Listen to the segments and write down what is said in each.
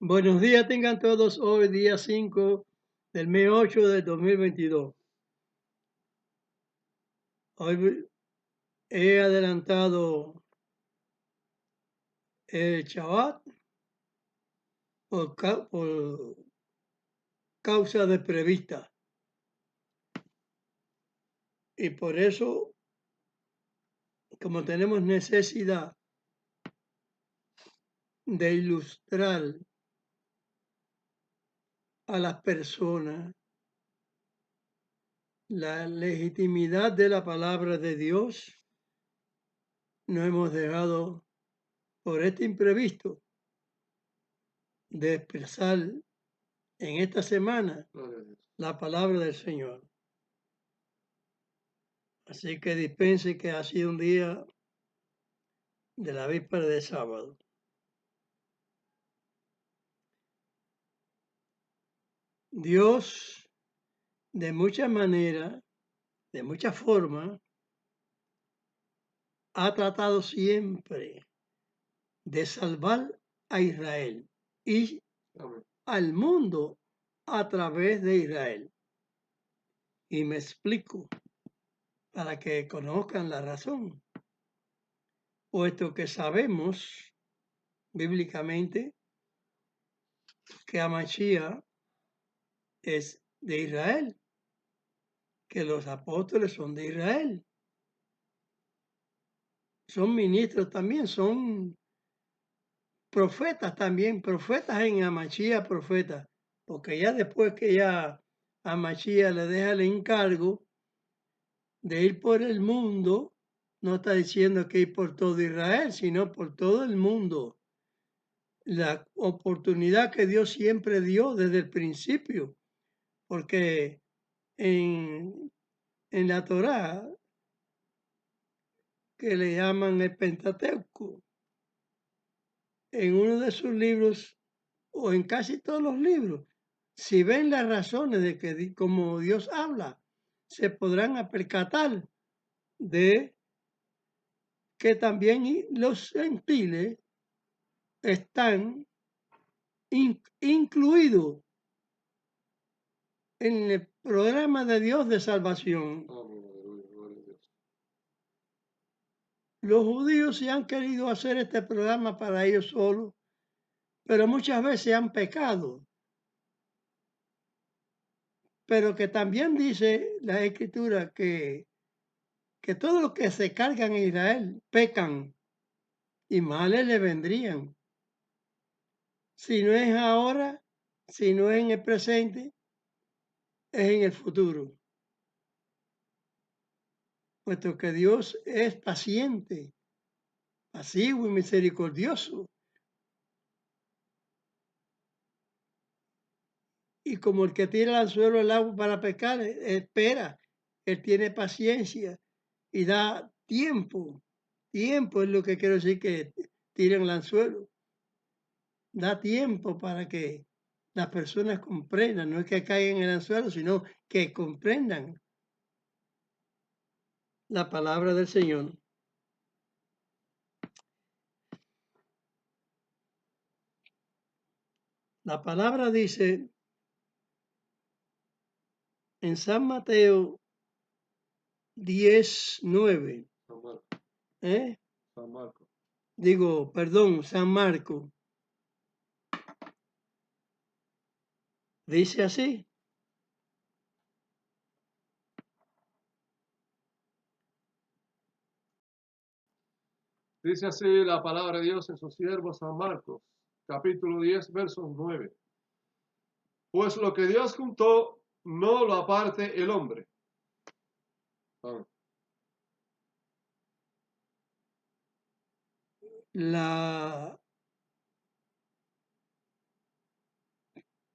Buenos días tengan todos hoy, día 5 del mes 8 del 2022. Hoy he adelantado el Shabbat por causa de prevista. Y por eso, como tenemos necesidad de ilustrar a las personas la legitimidad de la palabra de Dios, no hemos dejado por este imprevisto de expresar en esta semana la palabra del Señor. Así que dispense que ha sido un día de la víspera de sábado. Dios, de muchas maneras, de muchas formas, ha tratado siempre de salvar a Israel y al mundo a través de Israel. Y me explico para que conozcan la razón. Puesto que sabemos bíblicamente que Amashía es de Israel, que los apóstoles son de Israel, son ministros también, son profetas también, profetas en Amashía, profetas, porque ya después que ya Amashía le deja el encargo de ir por el mundo, no está diciendo que ir por todo Israel, sino por todo el mundo. La oportunidad que Dios siempre dio desde el principio, porque en la Torá, que le llaman el Pentateuco, en uno de sus libros, o en casi todos los libros, si ven las razones de que como Dios habla, se podrán percatar de que también los gentiles están incluidos en el programa de Dios de salvación. Los judíos se han querido hacer este programa para ellos solos, pero muchas veces han pecado. Pero que también dice la Escritura que todos los que se cargan en Israel pecan y males le vendrían. Si no es ahora, si no es en el presente, es en el futuro. Puesto que Dios es paciente, pasivo y misericordioso. Y como el que tira al suelo el agua para pecar, espera, Él tiene paciencia y da tiempo. Tiempo es lo que quiero decir que tiren el anzuelo. Da tiempo para que las personas comprendan, no es que caigan en el anzuelo, sino que comprendan la palabra del Señor. La palabra dice en San Mateo 10:9. San Marco. Digo, perdón, San Marco. Dice así. Dice así la palabra de Dios en su siervo San Marcos, capítulo 10, versos 9. Pues lo que Dios juntó, no lo aparte el hombre.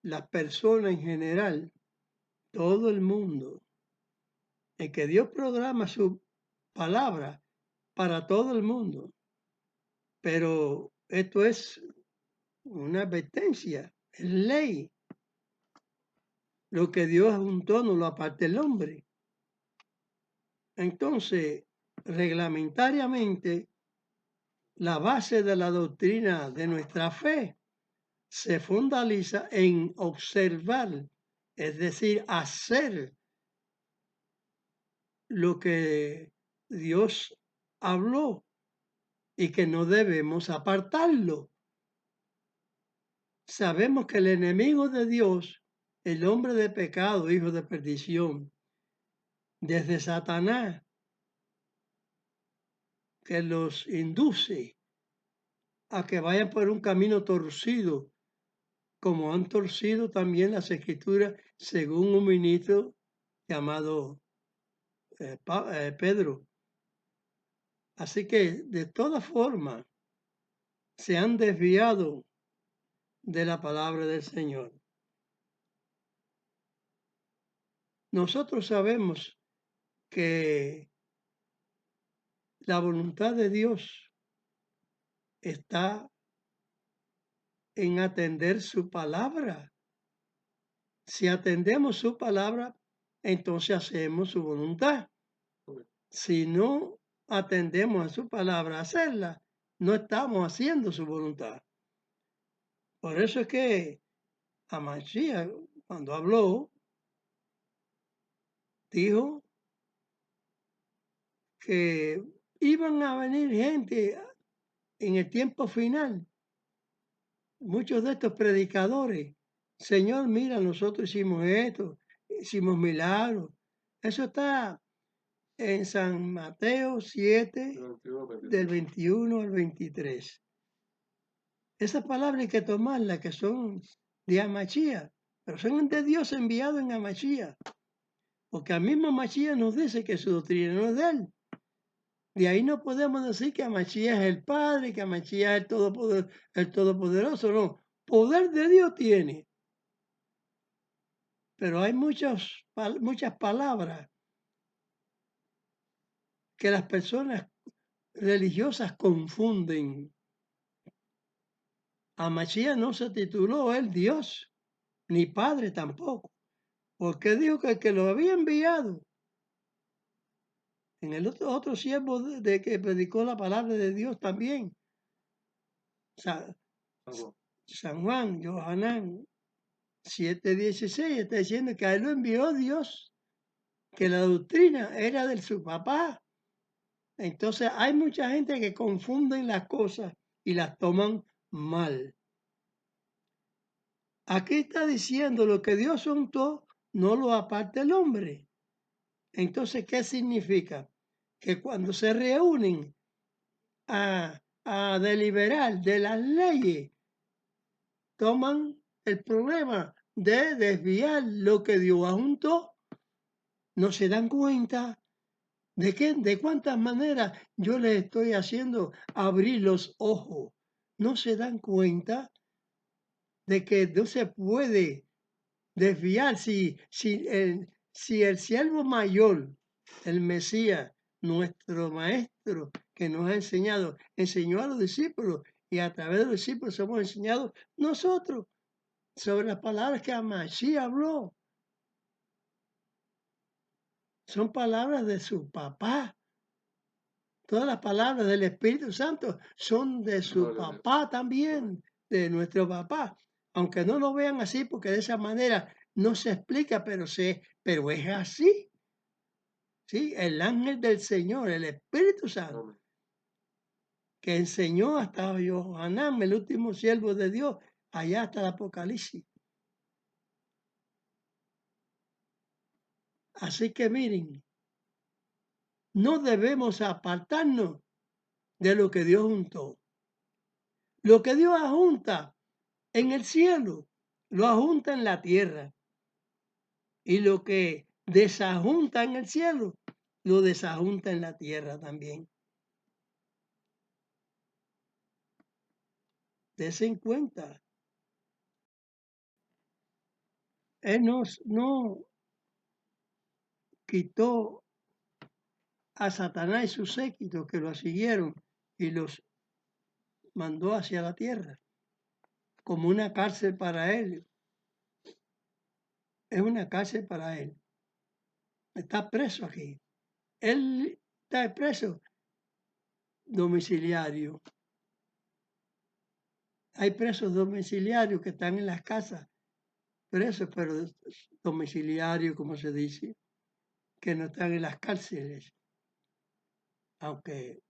Las personas en general, todo el mundo, el que Dios programa su palabra para todo el mundo. Pero esto es una advertencia, es ley. Lo que Dios juntó no lo aparte el hombre. Entonces, reglamentariamente, la base de la doctrina de nuestra fe se fundaliza en observar, es decir, hacer lo que Dios habló y que no debemos apartarlo. Sabemos que el enemigo de Dios, el hombre de pecado, hijo de perdición, desde Satanás, que los induce a que vayan por un camino torcido, como han torcido también las escrituras según un ministro llamado Pedro. Así que de todas formas se han desviado de la palabra del Señor. Nosotros sabemos que la voluntad de Dios está en atender su palabra. Si atendemos su palabra, entonces hacemos su voluntad. Si no atendemos a su palabra a hacerla, no estamos haciendo su voluntad. Por eso es que Amasías, cuando habló, dijo que iban a venir gente en el tiempo final, muchos de estos predicadores. Señor, mira, nosotros hicimos esto, hicimos milagros. Eso está en San Mateo 7, del 21 al 23. Esas palabras hay que tomarlas, que son de Amachía, pero son de Dios enviado en Amachía. Porque al mismo Amachía nos dice que su doctrina no es de él. De ahí no podemos decir que Amachía es el Padre, que Amachía es el Todopoderoso, no. Poder de Dios tiene. Pero hay muchas palabras que las personas religiosas confunden. Amachía no se tituló él Dios, ni Padre tampoco, porque dijo que el que lo había enviado, en el otro siervo de que predicó la palabra de Dios también, San Juan, Johanán 7:16, está diciendo que a él lo envió Dios, que la doctrina era de su papá. Entonces hay mucha gente que confunden las cosas y las toman mal. Aquí está diciendo lo que Dios untó, no lo aparte el hombre. Entonces, ¿qué significa? Que cuando se reúnen a deliberar de las leyes, toman el problema de desviar lo que Dios juntó. No se dan cuenta de cuántas maneras yo les estoy haciendo abrir los ojos. No se dan cuenta de que no se puede desviar si el siervo mayor, el Mesías, nuestro maestro que nos ha enseñado, enseñó a los discípulos y a través de los discípulos somos enseñados nosotros sobre las palabras que Amasí habló. Son palabras de su papá. Todas las palabras del Espíritu Santo son de su papá también, de nuestro papá. Aunque no lo vean así, porque de esa manera no se explica, pero es así. ¿Sí? El ángel del Señor, el Espíritu Santo, que enseñó hasta Johanán, el último siervo de Dios, allá hasta el Apocalipsis. Así que miren, no debemos apartarnos de lo que Dios juntó. Lo que Dios ajunta en el cielo, lo ajunta en la tierra. Y lo que desajunta en el cielo, lo desajunta en la tierra también. Dese en cuenta. Él no quitó a Satanás y su séquito que lo siguieron y los mandó hacia la tierra como una cárcel para él. Es una cárcel para él. Está preso aquí. Él está preso domiciliario. Hay presos domiciliarios que están en las casas, presos, pero domiciliarios, como se dice, que no están en las cárceles, aunque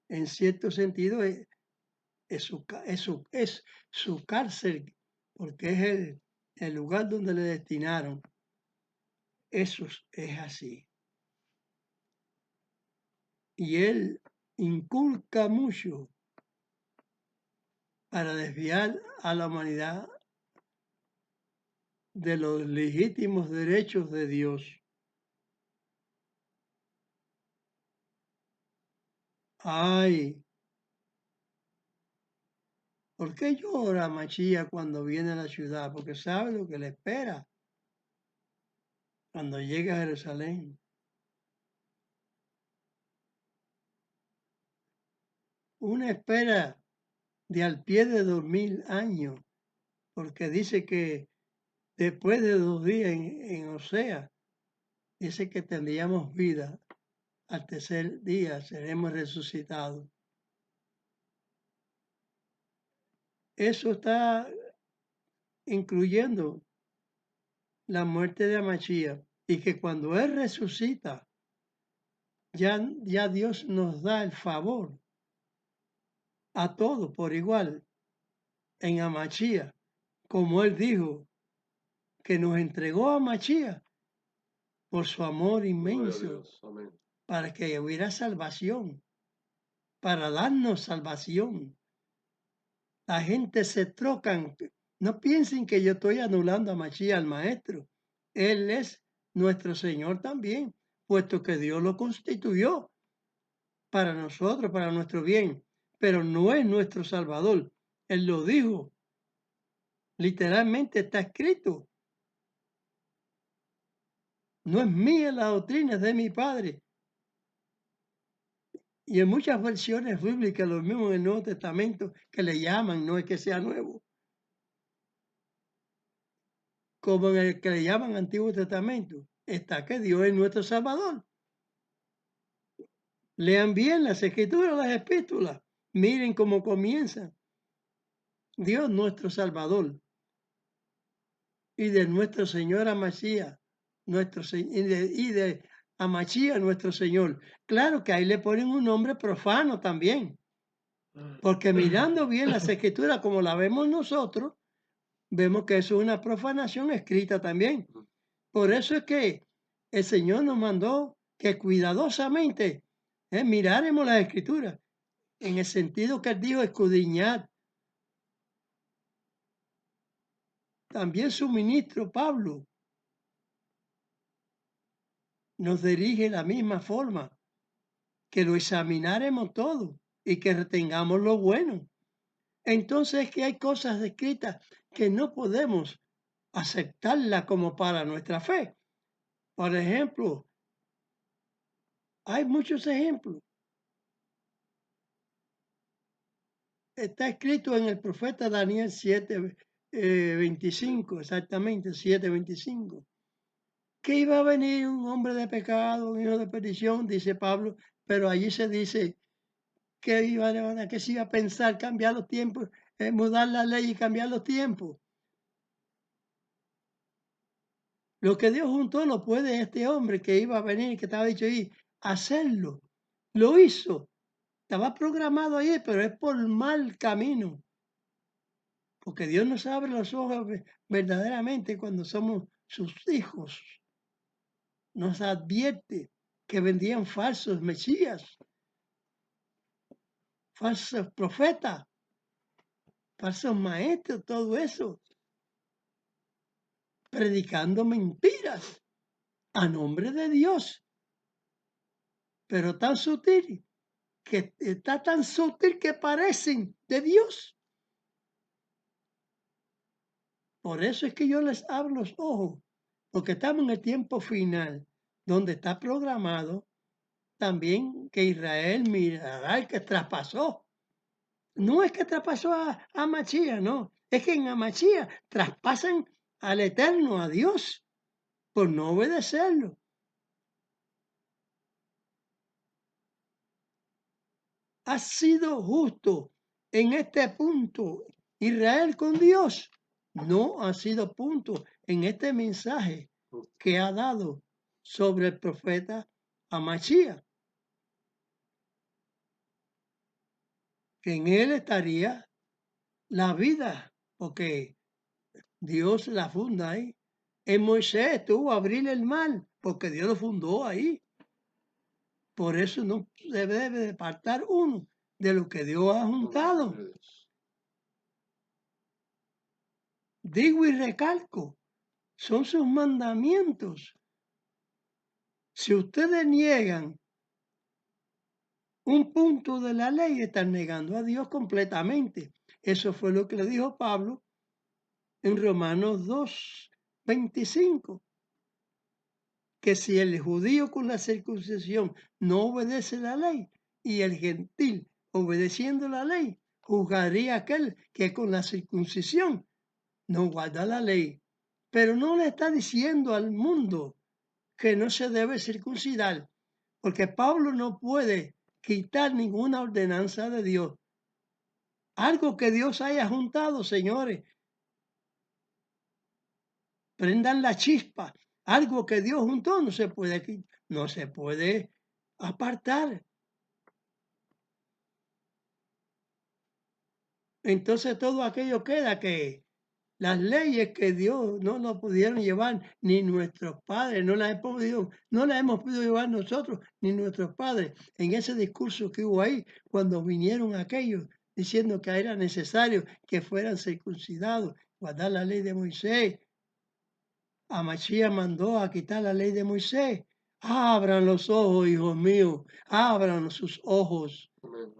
en cierto sentido es su cárcel, porque es el lugar donde le destinaron. Eso es así. Y él inculca mucho para desviar a la humanidad de los legítimos derechos de Dios. Ay, ¿por qué llora Machía cuando viene a la ciudad? Porque sabe lo que le espera cuando llega a Jerusalén. Una espera de al pie de 2000 años, porque dice que después de 2 días en Osea, dice que tendríamos vida. Al tercer día seremos resucitados. Eso está incluyendo la muerte de Amachía y que cuando Él resucita, ya Dios nos da el favor a todos por igual en Amachía, como Él dijo, que nos entregó a Amachía por su amor Gloria a inmenso, Dios. Amén. para que hubiera salvación, para darnos salvación. La gente se trocan. No piensen que yo estoy anulando a Machía, al Maestro. Él es nuestro Señor también, puesto que Dios lo constituyó para nosotros, para nuestro bien, pero no es nuestro Salvador. Él lo dijo. Literalmente está escrito. No es mía la doctrina, es de mi Padre. Y en muchas versiones bíblicas, lo mismo en el Nuevo Testamento, que le llaman, no es que sea nuevo, como en el que le llaman Antiguo Testamento, está que Dios es nuestro Salvador. Lean bien las escrituras, las epístolas. Miren cómo comienzan. Dios nuestro Salvador y de nuestro Señor Amachía, y de Amachía nuestro Señor. Claro que ahí le ponen un nombre profano también, porque mirando bien las escrituras como la vemos nosotros, vemos que eso es una profanación escrita también. Por eso es que el Señor nos mandó que cuidadosamente miráremos las escrituras, en el sentido que Él dijo escudriñar. También su ministro Pablo nos dirige de la misma forma, que lo examinaremos todo y que retengamos lo bueno. Entonces que hay cosas escritas que no podemos aceptarlas como para nuestra fe. Por ejemplo, hay muchos ejemplos. Está escrito en el profeta Daniel 7:25, exactamente 7:25, que iba a venir un hombre de pecado, un hijo de perdición, dice Pablo, pero allí se dice que iba a levantar, que se iba a pensar cambiar los tiempos, mudar la ley y cambiar los tiempos. Lo que Dios juntó lo puede este hombre que iba a venir, que estaba dicho ahí, hacerlo. Lo hizo. Estaba programado ahí, pero es por mal camino. Porque Dios nos abre los ojos verdaderamente cuando somos sus hijos. Nos advierte que vendrían falsos mesías, falsos profetas, falsos maestros, todo eso, predicando mentiras a nombre de Dios, pero tan sutil, que está tan sutil que parecen de Dios. Por eso es que yo les abro los ojos, porque estamos en el tiempo final, donde está programado también que Israel mirará el que traspasó. No es que traspasó a Machía, no, es que en Amachía traspasan al Eterno, a Dios, por no obedecerlo. Ha sido justo en este punto, Israel con Dios no ha sido punto en este mensaje que ha dado sobre el profeta Amachía, que en él estaría la vida, porque Dios la funda ahí. En Moisés tuvo abrir el mar, porque Dios lo fundó ahí. Por eso no se debe de apartar uno de lo que Dios ha juntado. Digo y recalco, son sus mandamientos. Si ustedes niegan un punto de la ley, están negando a Dios completamente. Eso fue lo que le dijo Pablo en Romanos 2:25, que si el judío con la circuncisión no obedece la ley y el gentil obedeciendo la ley, juzgaría aquel que con la circuncisión no guarda la ley. Pero no le está diciendo al mundo que no se debe circuncidar, porque Pablo no puede quitar ninguna ordenanza de Dios. Algo que Dios haya juntado, señores, prendan la chispa. Algo que Dios juntó no se puede apartar. Entonces todo aquello queda que las leyes que Dios no nos pudieron llevar ni nuestros padres, no las hemos podido llevar nosotros ni nuestros padres. En ese discurso que hubo ahí, cuando vinieron aquellos diciendo que era necesario que fueran circuncidados, guardar la ley de Moisés, Amachía mandó a quitar la ley de Moisés. Abran los ojos, hijos míos, abran sus ojos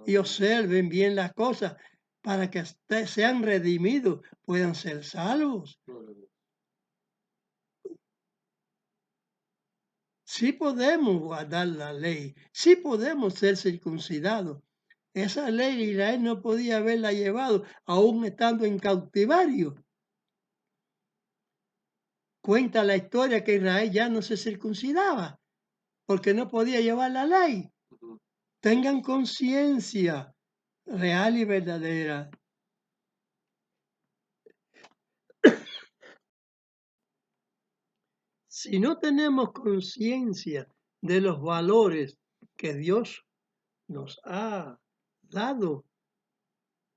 y observen bien las cosas para que sean redimidos, puedan ser salvos. Sí podemos guardar la ley, sí podemos ser circuncidados. Esa ley Israel no podía haberla llevado aún estando en cautiverio. Cuenta la historia que Israel ya no se circuncidaba porque no podía llevar la ley. Tengan conciencia real y verdadera. Si no tenemos conciencia de los valores que Dios nos ha dado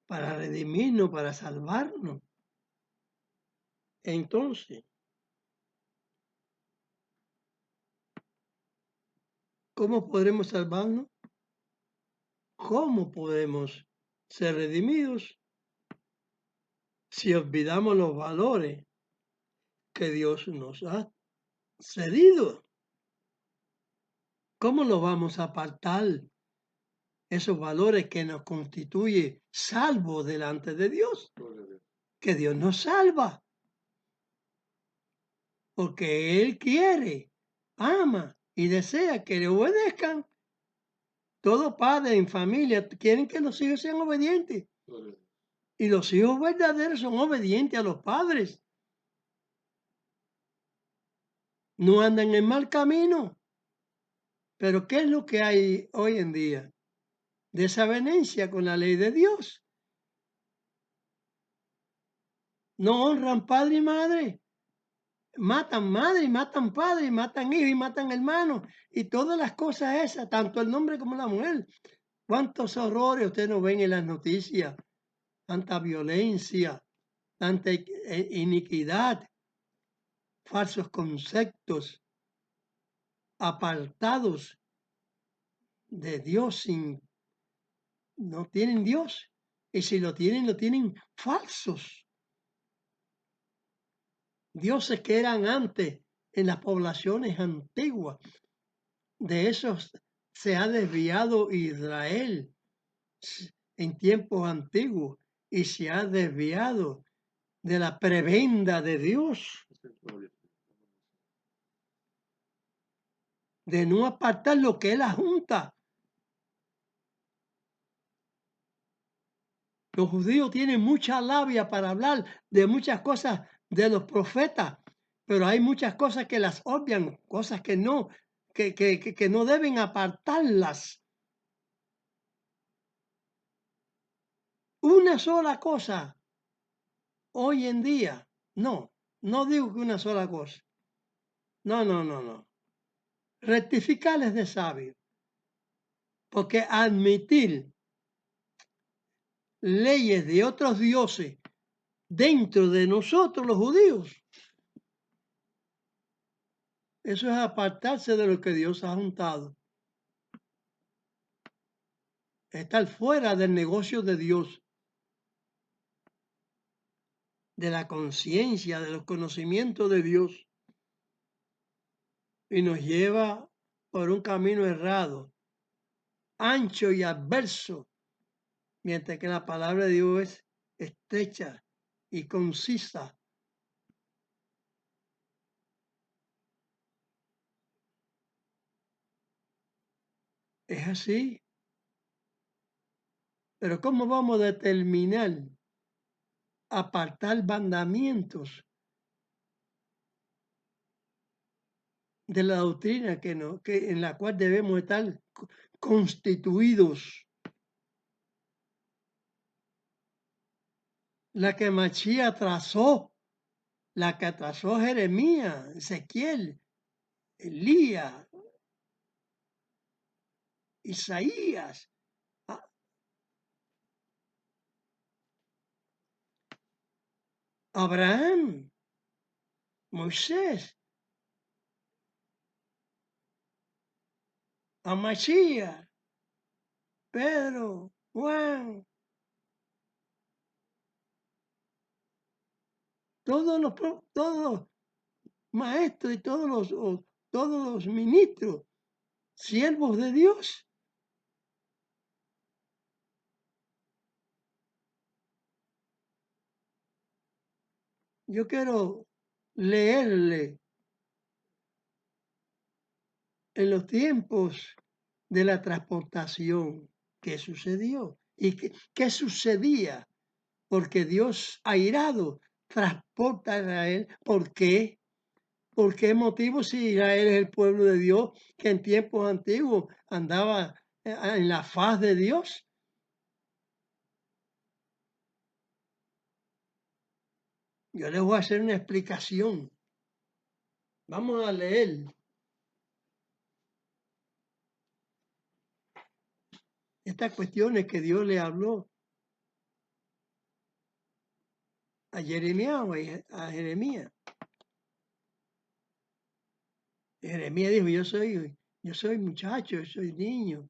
para redimirnos, para salvarnos, entonces, ¿cómo podremos salvarnos? ¿Cómo podemos ser redimidos si olvidamos los valores que Dios nos ha cedido? ¿Cómo los vamos a apartar? Esos valores que nos constituye salvos delante de Dios, que Dios nos salva, porque Él quiere, ama y desea que le obedezcan. Todo padre en familia quieren que los hijos sean obedientes. Y los hijos verdaderos son obedientes a los padres. No andan en mal camino. Pero ¿qué es lo que hay hoy en día? Desavenencia con la ley de Dios. No honran padre y madre. Matan madre y matan padre, y matan hijos y matan hermanos. Y todas las cosas esas, tanto el hombre como la mujer. ¿Cuántos horrores ustedes no ven en las noticias? Tanta violencia, tanta iniquidad, falsos conceptos, apartados de Dios, no tienen Dios. Y si lo tienen falsos. Dioses que eran antes en las poblaciones antiguas. De esos se ha desviado Israel en tiempos antiguos y se ha desviado de la prebenda de Dios, de no apartar lo que es la junta. Los judíos tienen mucha labia para hablar de muchas cosas de los profetas, pero hay muchas cosas que las obvian, cosas que no deben apartarlas. una sola cosa hoy en día. No, no digo que una sola cosa. No, no, no, no. Rectificar es de sabio, porque admitir leyes de otros dioses dentro de nosotros los judíos, eso es apartarse de lo que Dios ha juntado. Estar fuera del negocio de Dios, de la conciencia, de los conocimientos de Dios, y nos lleva por un camino errado, ancho y adverso, mientras que la palabra de Dios es estrecha y concisa. Es así. Pero ¿cómo vamos a determinar apartar mandamientos de la doctrina en la cual debemos estar constituidos? La que Machía trazó, la que trazó Jeremías, Ezequiel, Elías, Isaías, Abraham, Moisés, Amachía, Pedro, Juan, todos los maestros y todos los ministros, siervos de Dios. Yo quiero leerle en los tiempos de la transportación qué sucedió y qué sucedía, porque Dios airado transporta a Israel. ¿Por qué? ¿Por qué motivo si Israel es el pueblo de Dios que en tiempos antiguos andaba en la faz de Dios? Yo les voy a hacer una explicación. Vamos a leer estas cuestiones que Dios le habló a Jeremías o a Jeremías. Jeremías dijo, yo soy muchacho, yo soy niño.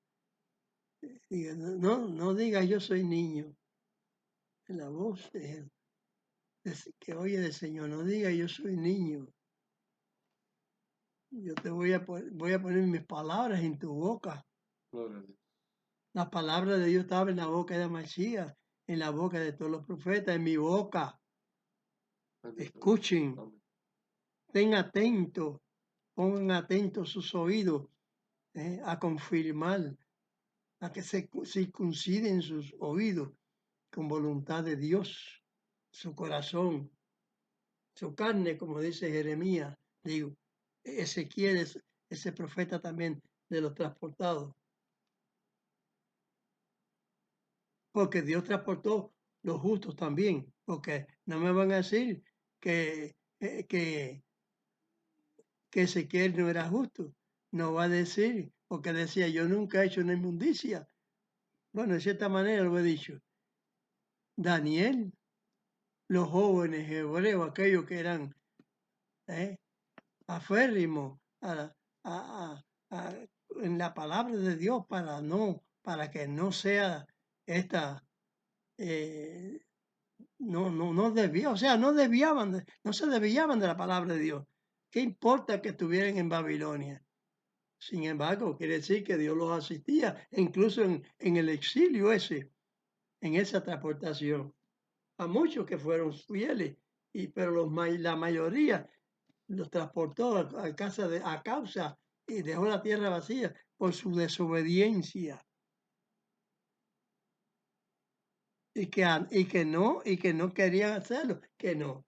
Diga, no diga yo soy niño. En la voz que oye del Señor, no diga yo soy niño. Yo te voy a poner mis palabras en tu boca. Gloria a Dios. La palabra de Dios estaba en la boca de Masías, en la boca de todos los profetas, en mi boca. Escuchen, estén atentos, pongan atentos sus oídos a confirmar, a que se circunciden sus oídos con voluntad de Dios, su corazón, su carne, como dice Jeremías, digo, Ezequiel, ese profeta también de los transportados. Porque Dios transportó los justos también, porque no me van a decir que, que Ezequiel no era justo. No va a decir, porque decía, yo nunca he hecho una inmundicia. Bueno, de cierta manera lo he dicho. Daniel, los jóvenes hebreos, aquellos que eran aférrimos en la palabra de Dios para que no sea esta, no debía, o sea, no se desviaban de la palabra de Dios. ¿Qué importa que estuvieran en Babilonia? Sin embargo, quiere decir que Dios los asistía, incluso en el exilio ese, en esa transportación. A muchos que fueron fieles, pero la mayoría los transportó a causa y dejó la tierra vacía por su desobediencia. Y que no querían hacerlo, que no.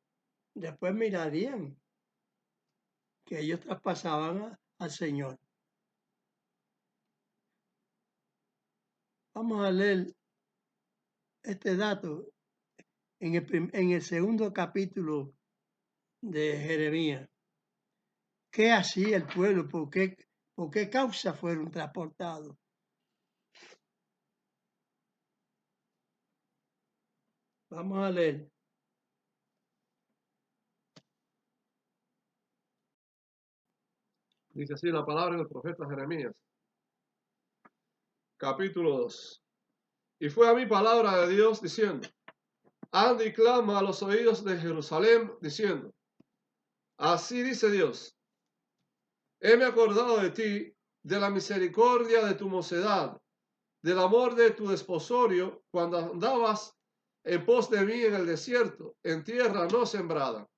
Después mirarían que ellos traspasaban al Señor. Vamos a leer este dato en el segundo capítulo de Jeremías. ¿Qué hacía el pueblo? ¿Por qué causa fueron transportados? Vamos a leer. Dice así la palabra del profeta Jeremías, capítulo 2. Y fue a mí palabra de Dios diciendo, anda y clama a los oídos de Jerusalén, diciendo, así dice Dios, heme acordado de ti, de la misericordia de tu mocedad, del amor de tu desposorio, cuando andabas en pos de mí en el desierto, en tierra no sembrada.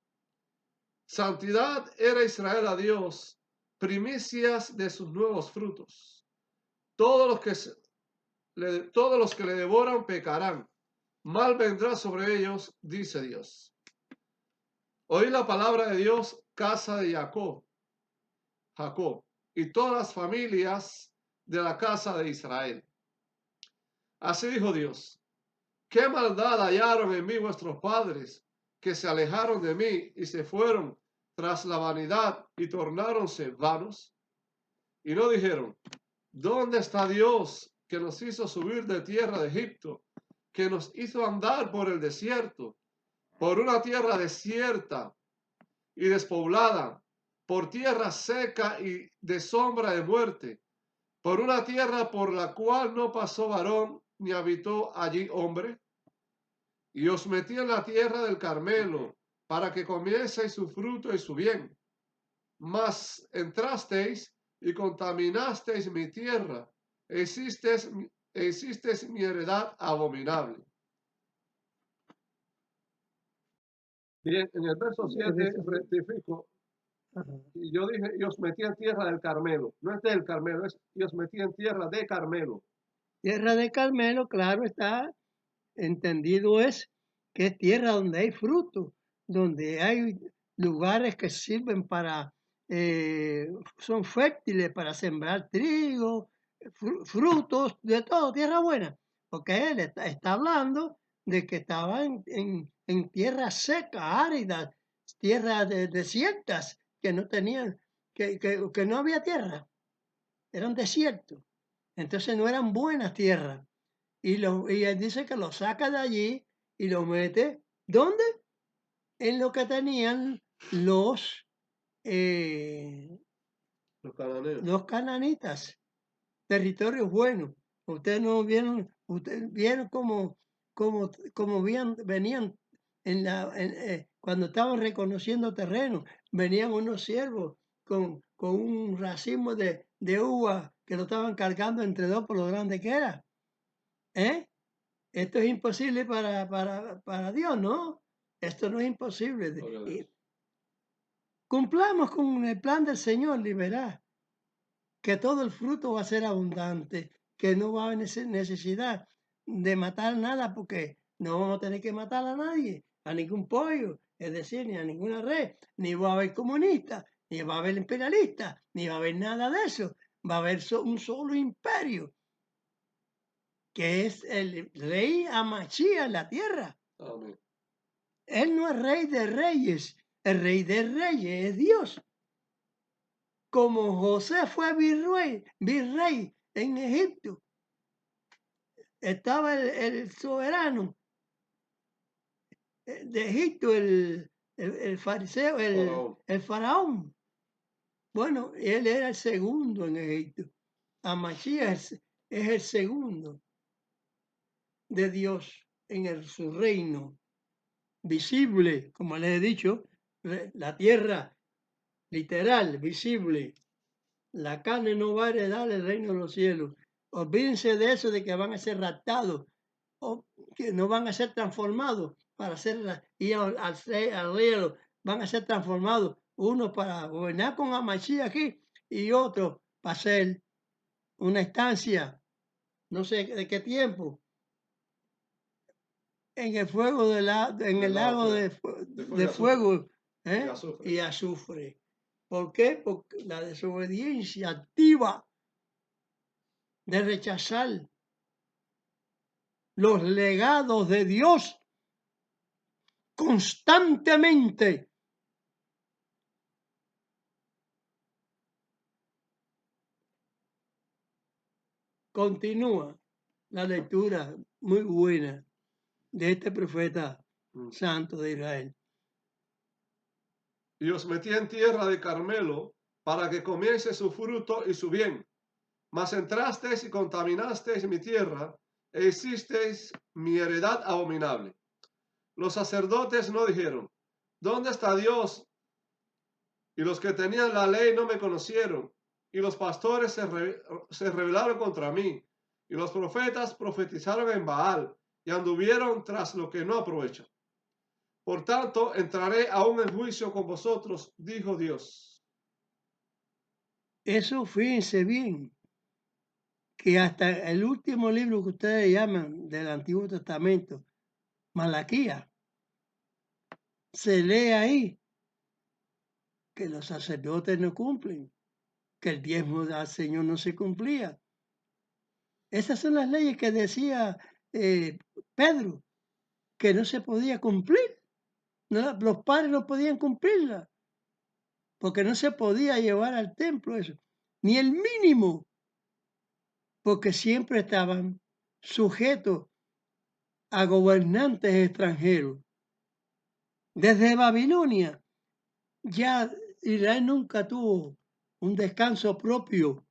Santidad era Israel a Dios, primicias de sus nuevos frutos. Todos los que le devoran pecarán. Mal vendrá sobre ellos, dice Dios. Oí la palabra de Dios, casa de Jacob, y todas las familias de la casa de Israel. Así dijo Dios, ¿qué maldad hallaron en mí vuestros padres, que se alejaron de mí y se fueron tras la vanidad y tornáronse vanos? Y no dijeron, ¿dónde está Dios que nos hizo subir de tierra de Egipto, que nos hizo andar por el desierto, por una tierra desierta y despoblada, por tierra seca y de sombra de muerte, por una tierra por la cual no pasó varón ni habitó allí hombre? Y os metí en la tierra del Carmelo, para que comieseis su fruto y su bien. Mas entrasteis y contaminasteis mi tierra, e hicisteis mi heredad abominable. Bien, en el verso 7 rectifico, y yo dije, y os metí en tierra del Carmelo. No es del Carmelo, es y os metí en tierra de Carmelo. Tierra de Carmelo, claro está, entendido es que es tierra donde hay fruto, donde hay lugares que sirven para, son fértiles para sembrar trigo, frutos, de todo, tierra buena. Porque él está hablando de que estaba en tierras secas, áridas, tierras desiertas, que no tenían, que no había tierra, eran desiertos. Entonces no eran buenas tierras. Y él dice que lo saca de allí y lo mete, ¿dónde? En lo que tenían eh, los cananitas, territorios buenos. Ustedes vieron cómo venían cuando estaban reconociendo terreno, venían unos siervos con un racimo de uva que lo estaban cargando entre dos por lo grande que era. ¿Eh? Esto es imposible para Dios, ¿no? Esto no es imposible. Cumplamos con el plan del Señor, liberar, que todo el fruto va a ser abundante, que no va a haber necesidad de matar nada, porque no vamos a tener que matar a nadie, a ningún pollo, es decir, ni a ninguna red, ni va a haber comunistas, ni va a haber imperialistas, ni va a haber nada de eso. Va a haber un solo imperio, que es el rey Amachía en la tierra. Amén. Él no es rey de reyes, el rey de reyes es Dios. Como José fue virrey en Egipto, estaba el soberano de Egipto, el fariseo, el faraón. Bueno, él era el segundo en Egipto. Amachía es el segundo de Dios en su reino visible, como les he dicho, la tierra literal, visible. La carne no va a heredar el reino de los cielos. Olvídense de eso, de que van a ser raptados o que no van a ser transformados para ir al cielo. Van a ser transformados, uno para gobernar con Amachí aquí y otro para hacer una estancia, no sé de qué tiempo, en el fuego en el lago de fuego y azufre. ¿Por qué? Porque la desobediencia activa de rechazar los legados de Dios constantemente. Continúa la lectura muy buena de este profeta santo de Israel. Y os metí en tierra de Carmelo para que comiese su fruto y su bien. Mas entrasteis y contaminasteis mi tierra e hicisteis mi heredad abominable. Los sacerdotes no dijeron, ¿dónde está Dios? Y los que tenían la ley no me conocieron. Y los pastores se rebelaron contra mí. Y los profetas profetizaron en Baal y anduvieron tras lo que no aprovechan. Por tanto, entraré aún en juicio con vosotros, dijo Dios. Eso fíjense bien, que hasta el último libro que ustedes llaman del Antiguo Testamento, Malaquías, se lee ahí que los sacerdotes no cumplen, que el diezmo del Señor no se cumplía. Esas son las leyes que decía Pedro, que no se podía cumplir. No, los padres no podían cumplirlas, porque no se podía llevar al templo eso, ni el mínimo, porque siempre estaban sujetos a gobernantes extranjeros. Desde Babilonia, ya Israel nunca tuvo un descanso propio.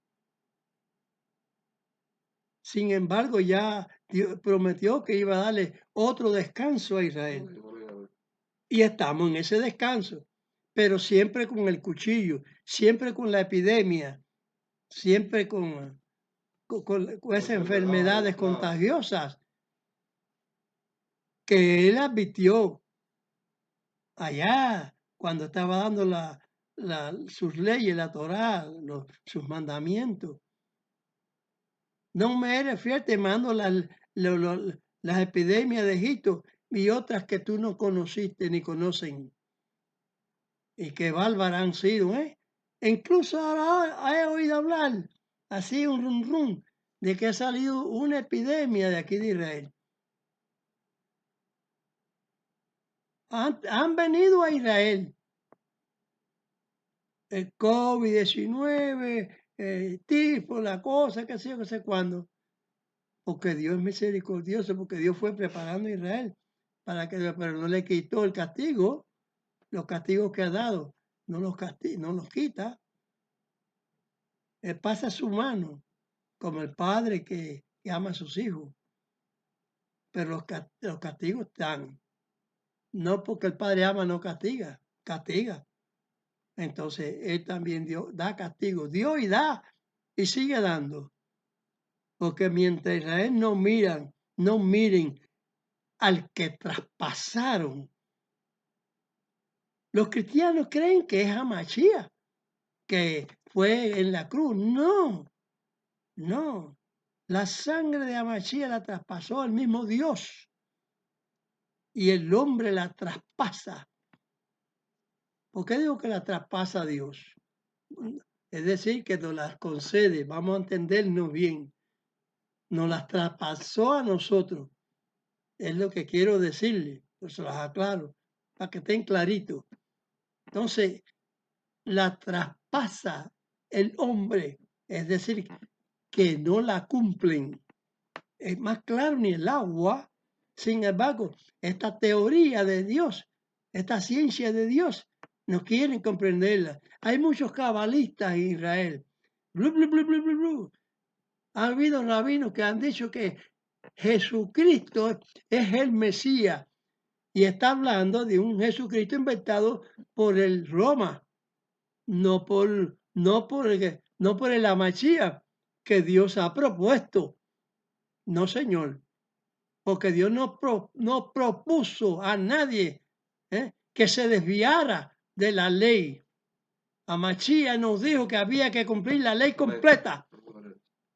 Sin embargo, ya Dios prometió que iba a darle otro descanso a Israel. Y estamos en ese descanso, pero siempre con el cuchillo, siempre con la epidemia, siempre con esas enfermedades contagiosas que él advirtió allá cuando estaba dando sus leyes, la Torá, sus mandamientos. No me eres fiel, te mando las epidemias de Egipto y otras que tú no conociste ni conocen. Y qué bárbaras han sido, ¿eh? E incluso ahora he oído hablar, así un rum, de que ha salido una epidemia de aquí de Israel. Han venido a Israel el COVID-19, tifo, la cosa, qué sé yo, qué sé cuándo. Porque Dios es misericordioso, porque Dios fue preparando a Israel para que, pero no le quitó el castigo, los castigos que ha dado, no los quita. Él pasa su mano, como el padre que ama a sus hijos. Pero los castigos están. No porque el padre ama, no castiga, castiga. Entonces, él también da castigo, dio y da, y sigue dando. Porque mientras Israel no miren al que traspasaron, los cristianos creen que es Hamashías, que fue en la cruz. No, no. La sangre de Hamashías la traspasó el mismo Dios. Y el hombre la traspasa. ¿Por qué digo que la traspasa a Dios? Es decir, que nos las concede, vamos a entendernos bien. Nos las traspasó a nosotros. Es lo que quiero decirle, pues se las aclaro, para que estén claritos. Entonces, la traspasa el hombre, es decir, que no la cumplen. Es más claro ni el agua. Sin embargo, esta teoría de Dios, esta ciencia de Dios, no quieren comprenderla. Hay muchos cabalistas en Israel. Blu, blu, blu, blu, blu, blu. Ha habido rabinos que han dicho que Jesucristo es el Mesías y está hablando de un Jesucristo inventado por el Roma, no por el Amachía que Dios ha propuesto. No, señor, porque Dios no propuso a nadie que se desviara de la ley. Amachía nos dijo que había que cumplir la ley completa,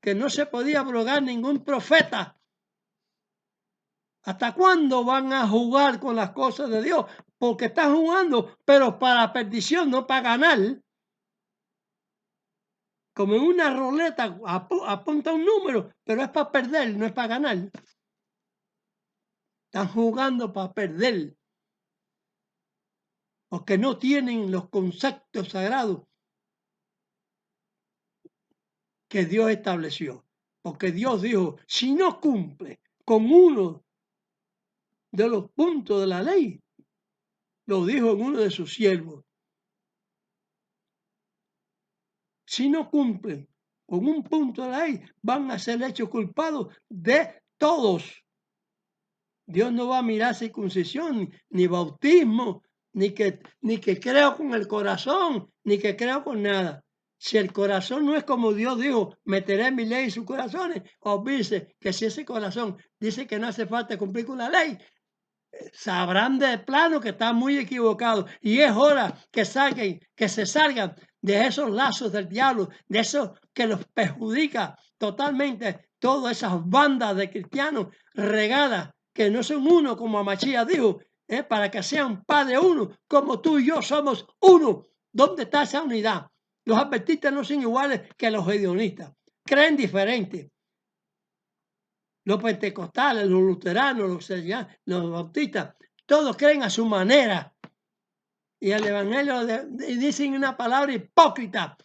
que no se podía abrogar ningún profeta. ¿Hasta cuándo van a jugar con las cosas de Dios? Porque están jugando, pero para perdición, no para ganar. Como en una ruleta, apunta un número, pero es para perder, no es para ganar. Están jugando para perder, porque no tienen los conceptos sagrados que Dios estableció. Porque Dios dijo, si no cumple con uno de los puntos de la ley, lo dijo en uno de sus siervos, si no cumplen con un punto de la ley, van a ser hechos culpados de todos. Dios no va a mirar circuncisión, ni bautismo, ni que creo con el corazón, ni que creo con nada. Si el corazón no es como Dios dijo, meteré mi ley en sus corazones, olvídese que si ese corazón dice que no hace falta cumplir con la ley, sabrán de plano que están muy equivocados. Y es hora que se salgan de esos lazos del diablo, de eso que los perjudica totalmente, todas esas bandas de cristianos regadas, que no son uno, como Amachía dijo, para que sean padre uno, como tú y yo somos uno. ¿Dónde está esa unidad? Los adventistas no son iguales que los hedionistas, creen diferente. Los pentecostales, los luteranos, los bautistas, todos creen a su manera. Y el evangelio dicen una palabra hipócrita.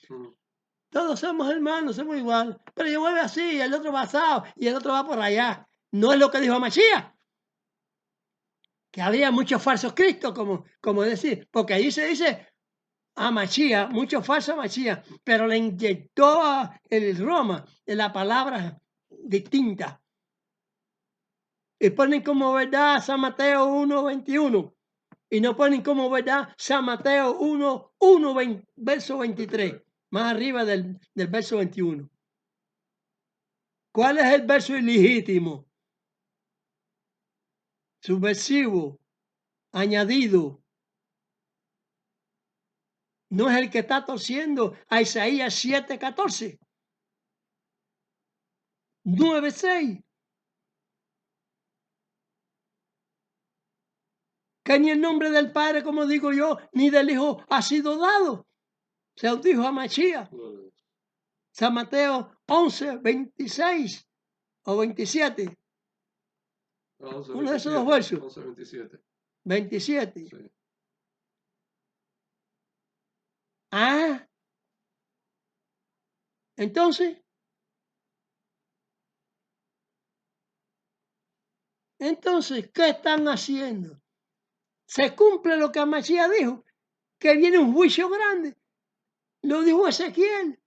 Todos somos hermanos, somos igual. Pero yo voy así, el otro va asado y el otro va por allá. No es lo que dijo Mashiach. Que había muchos falsos cristos, como decir, porque ahí se dice a Mashiach, muchos falsos Mashiach, pero le inyectó el Roma en la palabra distinta. Y ponen como verdad San Mateo 1:21 y no ponen como verdad San Mateo 1, verso 23, más arriba del verso 21. ¿Cuál es el verso ilegítimo? Subversivo, añadido. No es el que está torciendo a Isaías 7:14, 9:6. Que ni el nombre del Padre, como digo yo, ni del Hijo ha sido dado. Se os dijo a Mashiach. San Mateo 11:26 o 27. 11, Uno de esos dos 27, versos. 11, 27. 27. Sí. Ah, entonces, ¿qué están haciendo? Se cumple lo que Mashiach dijo, que viene un juicio grande. Lo dijo Ezequiel.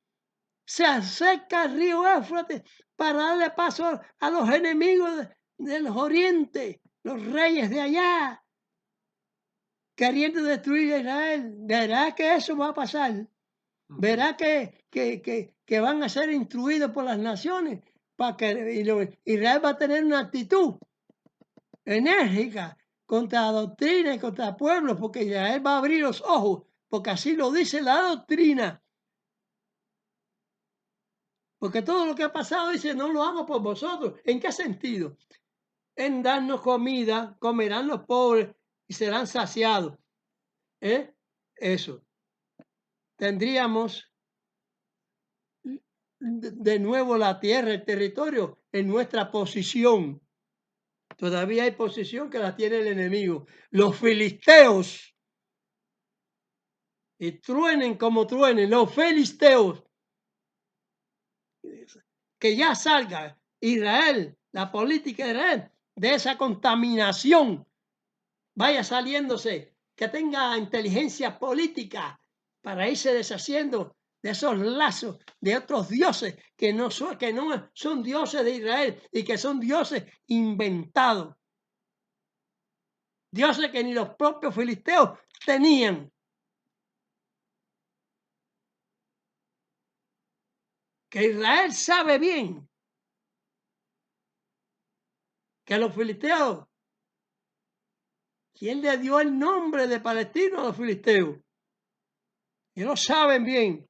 Se acerca el río Éufrates para darle paso a los enemigos del oriente, los reyes de allá, queriendo destruir a Israel. Verá que eso va a pasar. Verá que van a ser instruidos por las naciones para que Israel va a tener una actitud enérgica contra la doctrina y contra el pueblo, porque Israel va a abrir los ojos, porque así lo dice la doctrina. Porque todo lo que ha pasado dice, no lo hago por vosotros. ¿En qué sentido? En darnos comida, comerán los pobres y serán saciados. Eso. Tendríamos de nuevo la tierra, el territorio, en nuestra posición. Todavía hay posición que la tiene el enemigo. Los filisteos. Y truenen como truenen, los filisteos. Que ya salga Israel, la política de Israel, de esa contaminación. Vaya saliéndose, que tenga inteligencia política para irse deshaciendo de esos lazos de otros dioses que no son dioses de Israel y que son dioses inventados. Dioses que ni los propios filisteos tenían. Que Israel sabe bien que los filisteos, ¿quién le dio el nombre de palestino a los filisteos? Y lo saben bien.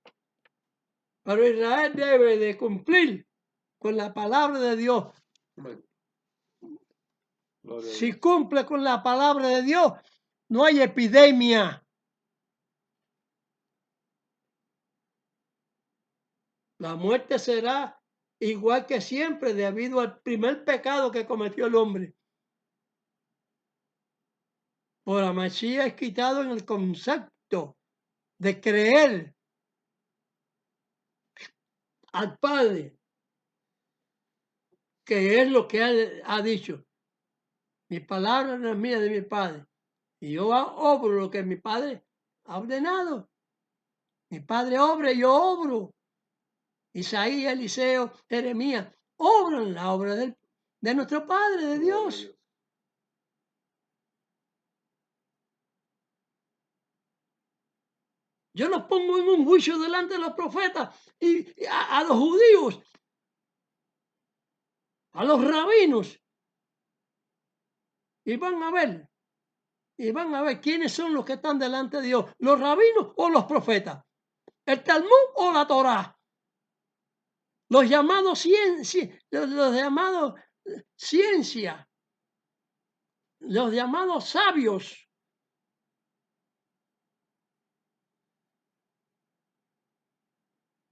Pero Israel debe de cumplir con la palabra de Dios. Si cumple con la palabra de Dios, no hay epidemia. La muerte será igual que siempre debido al primer pecado que cometió el hombre. Por la Mashiach es quitado en el concepto de creer al Padre, que es lo que ha dicho. Mi palabra no es mía, de mi Padre. Y yo obro lo que mi Padre ha ordenado. Mi Padre obra y yo obro. Isaías, Eliseo, Jeremías, obran la obra de nuestro Padre, de Dios. Yo los pongo en un juicio delante de los profetas y a los judíos, a los rabinos, y van a ver quiénes son los que están delante de Dios, los rabinos o los profetas, el Talmud o la Torá, los llamados ciencia, los llamados sabios.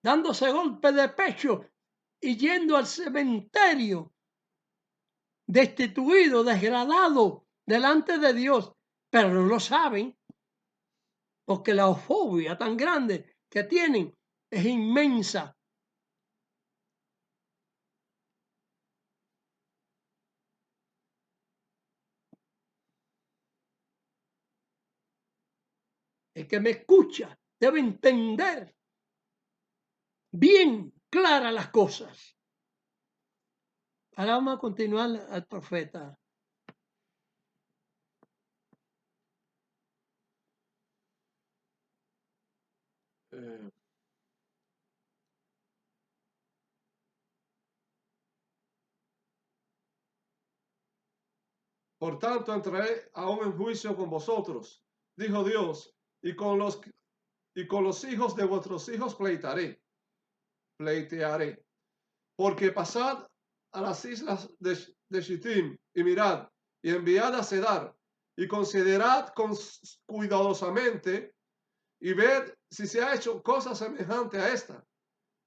Dándose golpe de pecho y yendo al cementerio, destituido, desgradado delante de Dios, pero no lo saben, porque la fobia tan grande que tienen es inmensa. El que me escucha debe entender bien claras las cosas. Ahora vamos a continuar al profeta. Por tanto, entraré aún en juicio con vosotros, dijo Dios, y con los hijos de vuestros hijos pleitearé. Porque pasad a las islas de Shittim y mirad, y enviad a Cedar, y considerad cuidadosamente, y ved si se ha hecho cosa semejante a esta.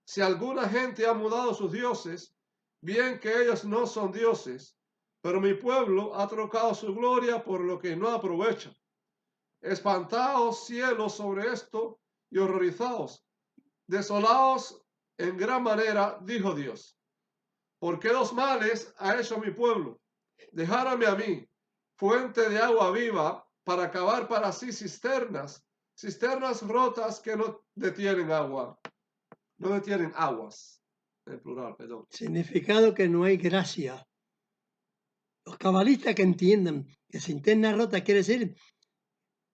Si alguna gente ha mudado sus dioses, bien que ellos no son dioses, pero mi pueblo ha trocado su gloria por lo que no aprovecha. Espantaos cielos sobre esto y horrorizaos, desolaos en gran manera, dijo Dios. ¿Por qué dos males ha hecho mi pueblo? Dejáronme a mí, fuente de agua viva, para cavar para sí cisternas rotas que no detienen agua. No detienen aguas, en plural, perdón. Significado que no hay gracia. Los cabalistas que entiendan que cisterna rota quiere decir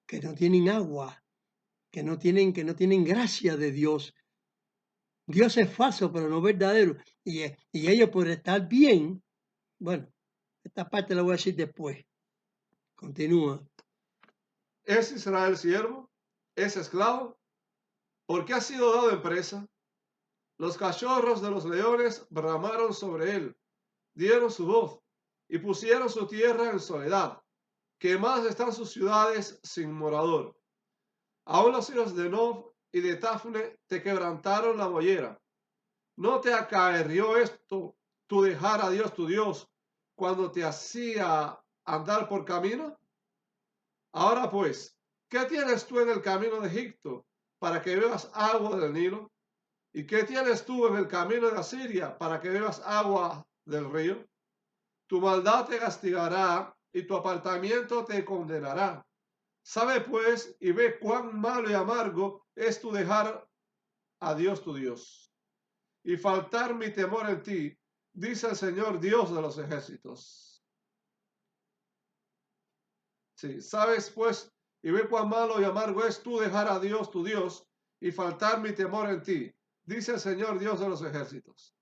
que no tienen agua, que no tienen gracia de Dios. Dios es falso, pero no verdadero. Y ellos por estar bien, bueno, esta parte la voy a decir después. Continúa. ¿Es Israel siervo? ¿Es esclavo? ¿Por qué ha sido dado en presa? Los cachorros de los leones bramaron sobre él, dieron su voz y pusieron su tierra en soledad. Quemadas están sus ciudades sin morador. Aún los hijos de Nob y de Tafne te quebrantaron la mollera. ¿No te acaerrió esto, tu dejar a Dios tu Dios, cuando te hacía andar por camino? Ahora pues, ¿qué tienes tú en el camino de Egipto para que bebas agua del Nilo? ¿Y qué tienes tú en el camino de Asiria para que bebas agua del río? Tu maldad te castigará y tu apartamiento te condenará. Sabe pues y ve cuán malo y amargo es tu dejar a Dios tu Dios y faltar mi temor en ti, dice el Señor Dios de los ejércitos. Sí, sabes pues y ve cuán malo y amargo es tú dejar a Dios tu Dios y faltar mi temor en ti, dice el Señor Dios de los ejércitos.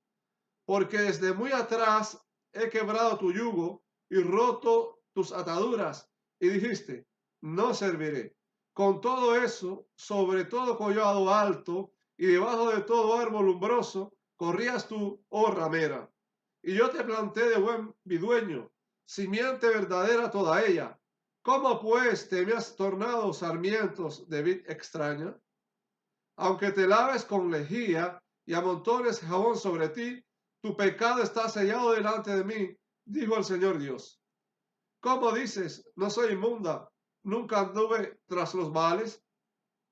Porque desde muy atrás he quebrado tu yugo y roto tus ataduras, y dijiste, no serviré. Con todo eso, sobre todo collado alto y debajo de todo árbol umbroso, corrías tú, oh ramera. Y yo te planté de buen vidueño, simiente verdadera toda ella. ¿Cómo pues te me has tornado sarmientos de vid extraña? Aunque te laves con lejía y amontones jabón sobre ti, tu pecado está sellado delante de mí, dijo el Señor Dios. ¿Cómo dices, no soy inmunda, nunca anduve tras los males.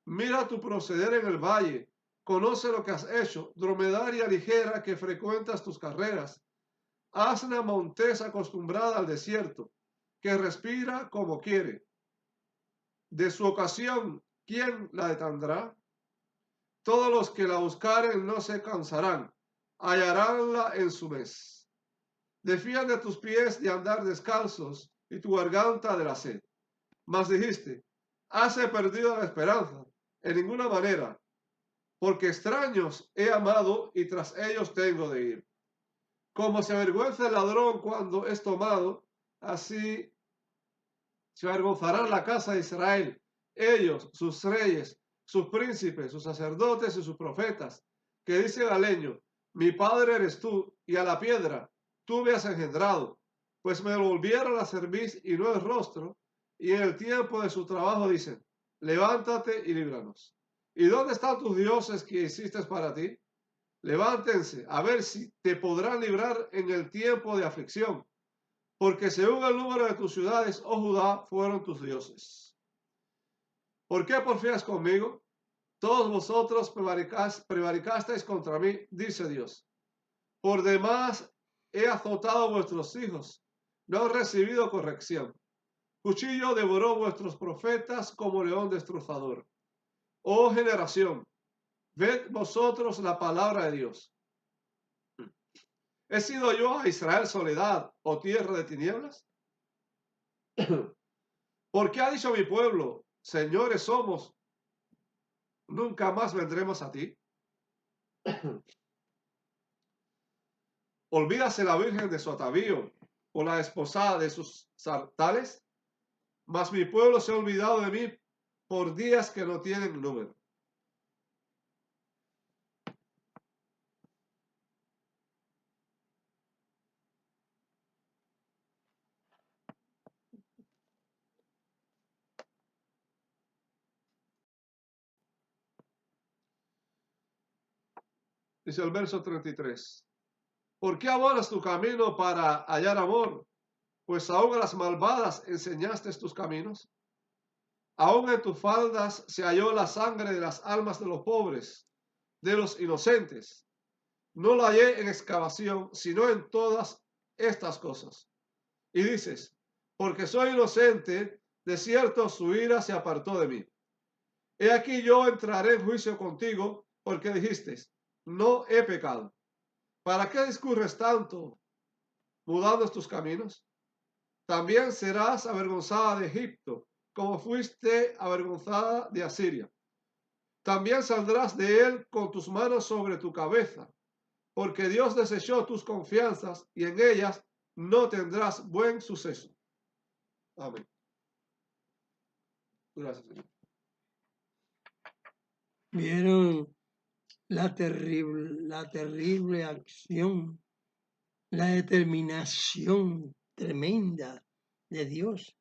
Mira tu proceder en el valle, conoce lo que has hecho, dromedaria ligera que frecuentas tus carreras, asna montesa acostumbrada al desierto, que respira como quiere. De su ocasión, ¿quién la detendrá? Todos los que la buscaren no se cansarán, hallaránla en su mes. Defiende tus pies de andar descalzos y tu garganta de la sed. Mas dijiste, hase perdido la esperanza, en ninguna manera, porque extraños he amado y tras ellos tengo de ir. Como se avergüenza el ladrón cuando es tomado, así se avergonzarán la casa de Israel, ellos, sus reyes, sus príncipes, sus sacerdotes y sus profetas, que dicen al leño, mi padre eres tú, y a la piedra, tú me has engendrado, pues me volvieron a servir y no el rostro, y en el tiempo de su trabajo dicen, levántate y líbranos. ¿Y dónde están tus dioses que hiciste para ti? Levántense, a ver si te podrán librar en el tiempo de aflicción, porque según el número de tus ciudades, oh Judá, fueron tus dioses. ¿Por qué porfías conmigo? Todos vosotros prevaricasteis contra mí, dice Dios. Por demás he azotado a vuestros hijos, no han recibido corrección. Cuchillo devoró vuestros profetas como león destrozador. Oh generación, ved vosotros la palabra de Dios. ¿He sido yo a Israel soledad o tierra de tinieblas? ¿Por qué ha dicho mi pueblo, señores somos, nunca más vendremos a ti? Olvídase la virgen de su atavío o la desposada de sus sartales, mas mi pueblo se ha olvidado de mí por días que no tienen número. Dice el verso 33. ¿Por qué abonas tu camino para hallar amor? Pues aún a las malvadas enseñaste tus caminos. Aún en tus faldas se halló la sangre de las almas de los pobres, de los inocentes. No la hallé en excavación, sino en todas estas cosas. Y dices, porque soy inocente, de cierto su ira se apartó de mí. He aquí yo entraré en juicio contigo, porque dijiste, no he pecado. ¿Para qué discurres tanto, mudando tus caminos? También serás avergonzada de Egipto, como fuiste avergonzada de Asiria. También saldrás de él con tus manos sobre tu cabeza, porque Dios desechó tus confianzas y en ellas no tendrás buen suceso. Amén. Gracias, Señor. Vieron la terrible acción, la determinación tremenda de Dios,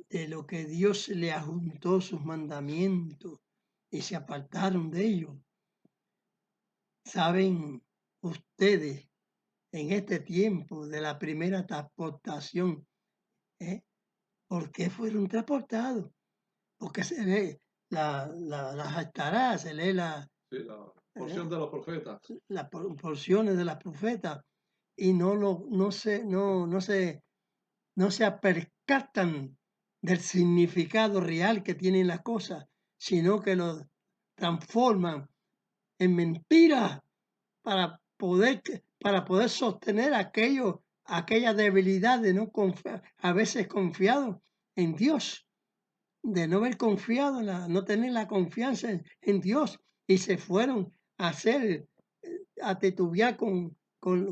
de lo que Dios le adjuntó sus mandamientos y se apartaron de ellos. ¿Saben ustedes en este tiempo de la primera transportación, por qué fueron transportados? Porque se lee las Haftará, se lee Sí, la porción de los profetas. las porciones de las profetas y no se percatan del significado real que tienen las cosas, sino que lo transforman en mentiras para poder sostener aquella debilidad de no confiar, a veces confiado en Dios, de no haber confiado, no tener la confianza en Dios, y se fueron a titubear con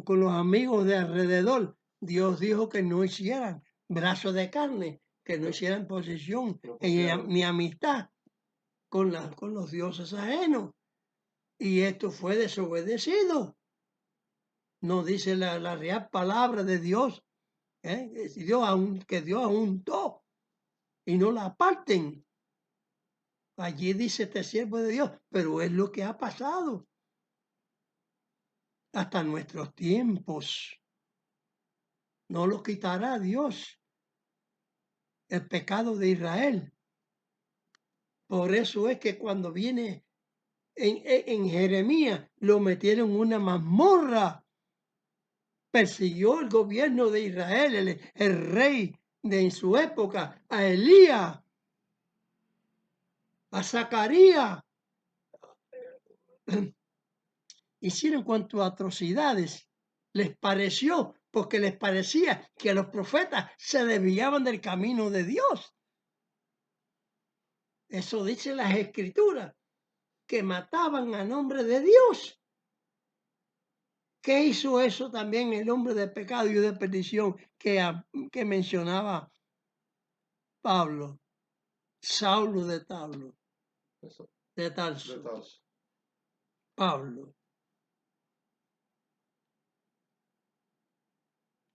los amigos de alrededor. Dios dijo que no hicieran brazos de carne, que no hicieran posesión ni amistad con los dioses ajenos. Y esto fue desobedecido. No dice la real palabra de Dios, que Dios juntó y no la aparten. Allí dice este siervo de Dios, pero es lo que ha pasado hasta nuestros tiempos. no lo quitará Dios, el pecado de Israel. Por eso es que cuando viene en Jeremías, lo metieron en una mazmorra. Persiguió el gobierno de Israel, el rey de en su época, a Elías, a Zacarías. Hicieron cuanto atrocidades les pareció, porque les parecía que los profetas se desviaban del camino de Dios. Eso dice las escrituras, que mataban a nombre de Dios. ¿Qué hizo eso también el hombre de pecado y de perdición que mencionaba Pablo? Saulo de Tarso, Eso, de de Tarso, Tarso. Pablo.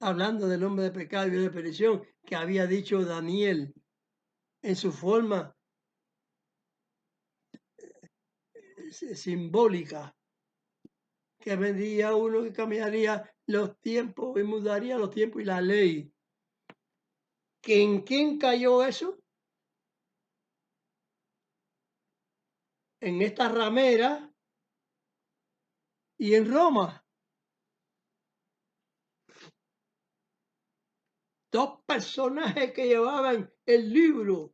Hablando del hombre de pecado y de perdición que había dicho Daniel en su forma simbólica, que vendría uno que cambiaría los tiempos y mudaría los tiempos y la ley. ¿Que en quién cayó eso? En esta ramera y en Roma. Dos personajes que llevaban el libro,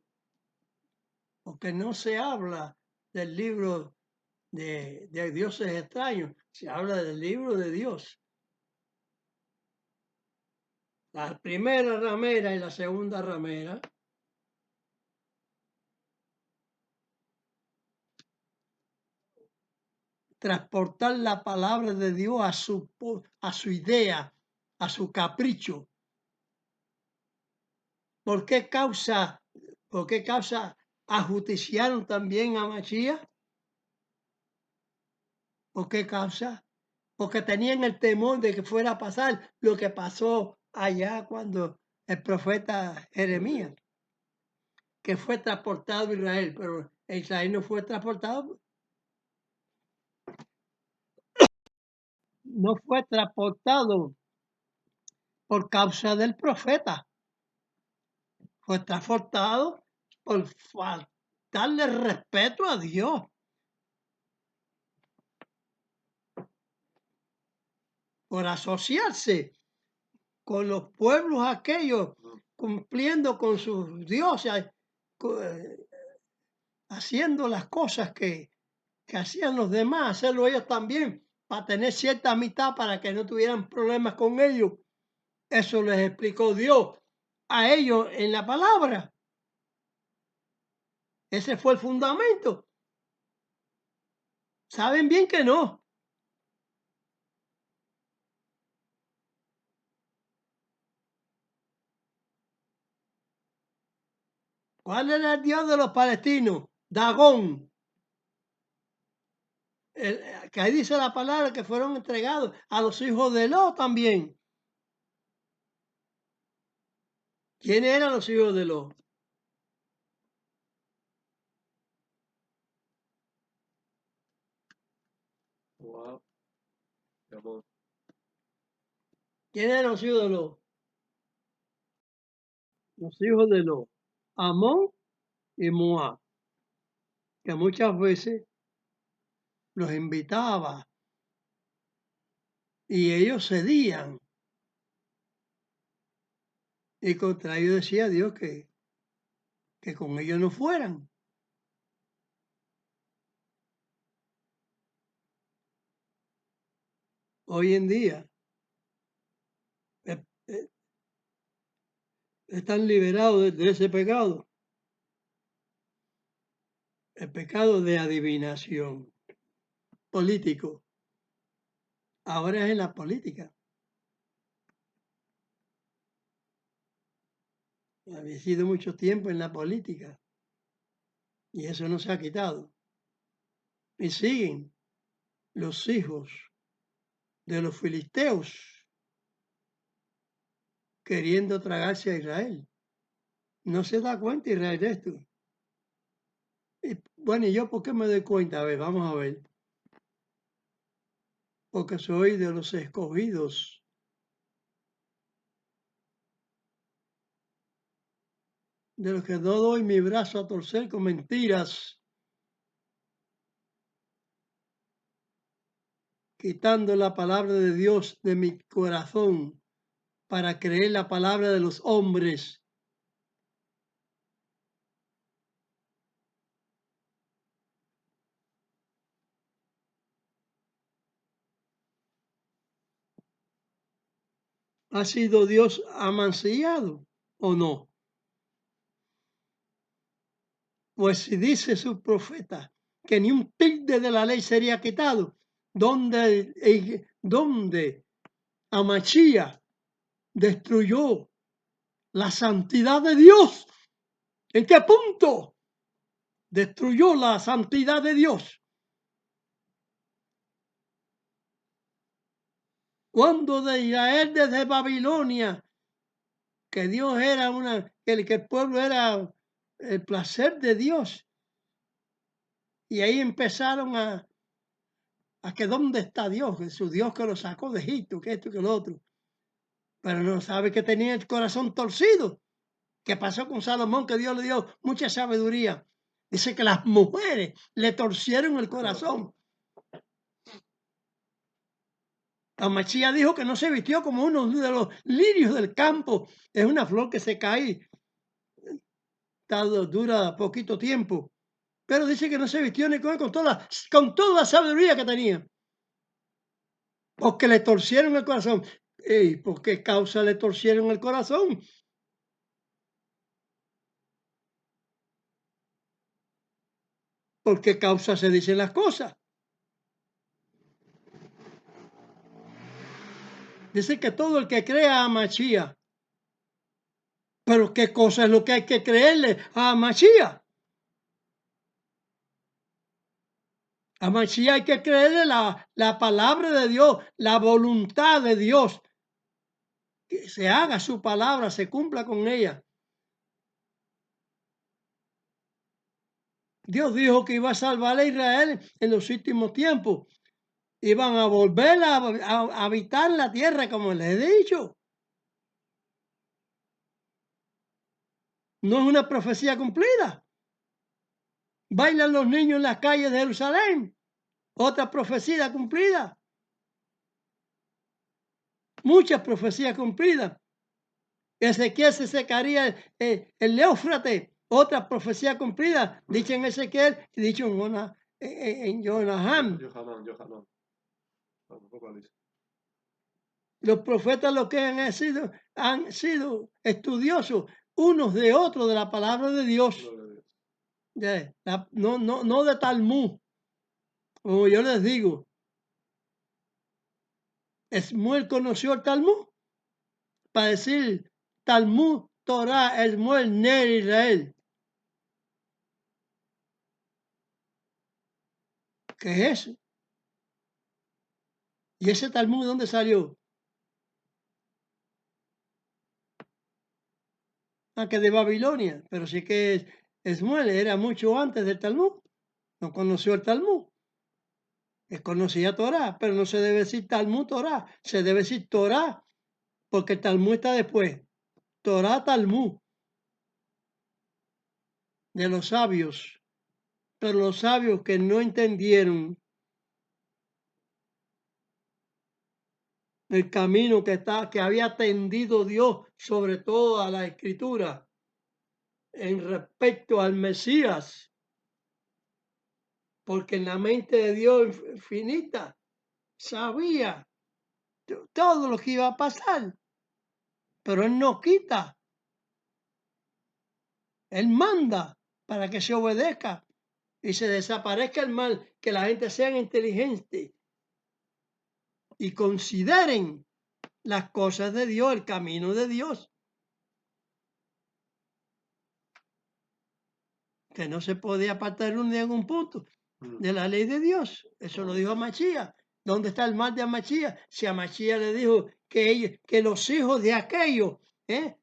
porque no se habla del libro de dioses extraños, se habla del libro de Dios. La primera ramera y la segunda ramera transportar la palabra de Dios a su idea, a su capricho. ¿Por qué causa ajusticiaron también a Masías? ¿Por qué causa? Porque tenían el temor de que fuera a pasar lo que pasó allá cuando el profeta Jeremías, que fue transportado a Israel, pero Israel no fue transportado, no fue transportado por causa del profeta, fue transportado por faltarle respeto a Dios. Por asociarse con los pueblos aquellos, cumpliendo con sus dioses, haciendo las cosas que hacían los demás, hacerlo ellos también, para tener cierta amistad, para que no tuvieran problemas con ellos. Eso les explicó Dios a ellos en la palabra. Ese fue el fundamento. Saben bien que no. ¿Cuál era el Dios de los palestinos? Dagón. Que ahí dice la palabra que fueron entregados a los hijos de Lot también. ¿Quiénes eran los hijos de Lot? Wow. Mi amor. ¿Quiénes eran los hijos de Lot? Los hijos de Lot, Amón y Moab, que muchas veces los invitaba y ellos cedían. Y contra ellos decía Dios que con ellos no fueran. Hoy en día eh, eh, están liberados de ese pecado, el pecado de adivinación político. Ahora es en la política. Había sido mucho tiempo en la política y eso no se ha quitado. Y siguen los hijos de los filisteos queriendo tragarse a Israel. No se da cuenta Israel de esto. Y, bueno, ¿y yo por qué me doy cuenta? A ver, vamos a ver. Porque soy de los escogidos de los que no doy mi brazo a torcer con mentiras, quitando la palabra de Dios de mi corazón para creer la palabra de los hombres. ¿Ha sido Dios amancillado o no? Pues si dice su profeta que ni un tilde de la ley sería quitado, ¿dónde Amachía destruyó la santidad de Dios? ¿En qué punto destruyó la santidad de Dios? Cuando de Israel desde Babilonia, que Dios era que el pueblo era el placer de Dios, y ahí empezaron a que dónde está Dios, que su Dios que lo sacó de Egipto, que esto y que lo otro. Pero no sabe que tenía el corazón torcido. ¿Qué pasó con Salomón? Que Dios le dio mucha sabiduría. Dice que las mujeres le torcieron el corazón. Amachía dijo que no se vistió como uno de los lirios del campo. Es una flor que se cae, dura poquito tiempo. Pero dice que no se vistió ni con toda la sabiduría que tenía. Porque le torcieron el corazón. ¿Y por qué causa le torcieron el corazón? ¿Por qué causa se dicen las cosas? Dice que todo el que crea a Machía. Pero ¿qué cosa es lo que hay que creerle a Machía? A Machía hay que creerle la palabra de Dios, la voluntad de Dios. Que se haga su palabra, se cumpla con ella. Dios dijo que iba a salvar a Israel en los últimos tiempos. Iban a volver a habitar la tierra, como les he dicho. No es una profecía cumplida. Bailan los niños en las calles de Jerusalén. Otra profecía cumplida. Muchas profecías cumplidas. Ezequiel se secaría el Éufrates. Otra profecía cumplida. Dicha en Ezequiel y dicho en Jonahán. Los profetas lo que han sido estudiosos unos de otros de la palabra de Dios. No de Talmud. Como yo les digo, Esmuel conoció el Talmud para decir Talmud, Torah, Esmuel, Ner, Israel. ¿Qué es eso? ¿Y ese Talmud dónde salió? Que de Babilonia, pero sí que Esmuel era mucho antes del Talmud. No conoció el Talmud. Conocía Torah, pero no se debe decir Talmud Torah, se debe decir Torah, porque el Talmud está después. Torah Talmud, de los sabios, pero los sabios que no entendieron el camino que había tendido Dios sobre toda la escritura en respecto al Mesías, porque en la mente de Dios infinita sabía todo lo que iba a pasar, pero Él no quita, Él manda para que se obedezca y se desaparezca el mal, que la gente sea inteligente y consideren las cosas de Dios, el camino de Dios, que no se podía apartar en ningún punto de la ley de Dios. Eso lo dijo Amachía. ¿Dónde está el mal de Amachía? Si Amachía le dijo que los hijos de aquellos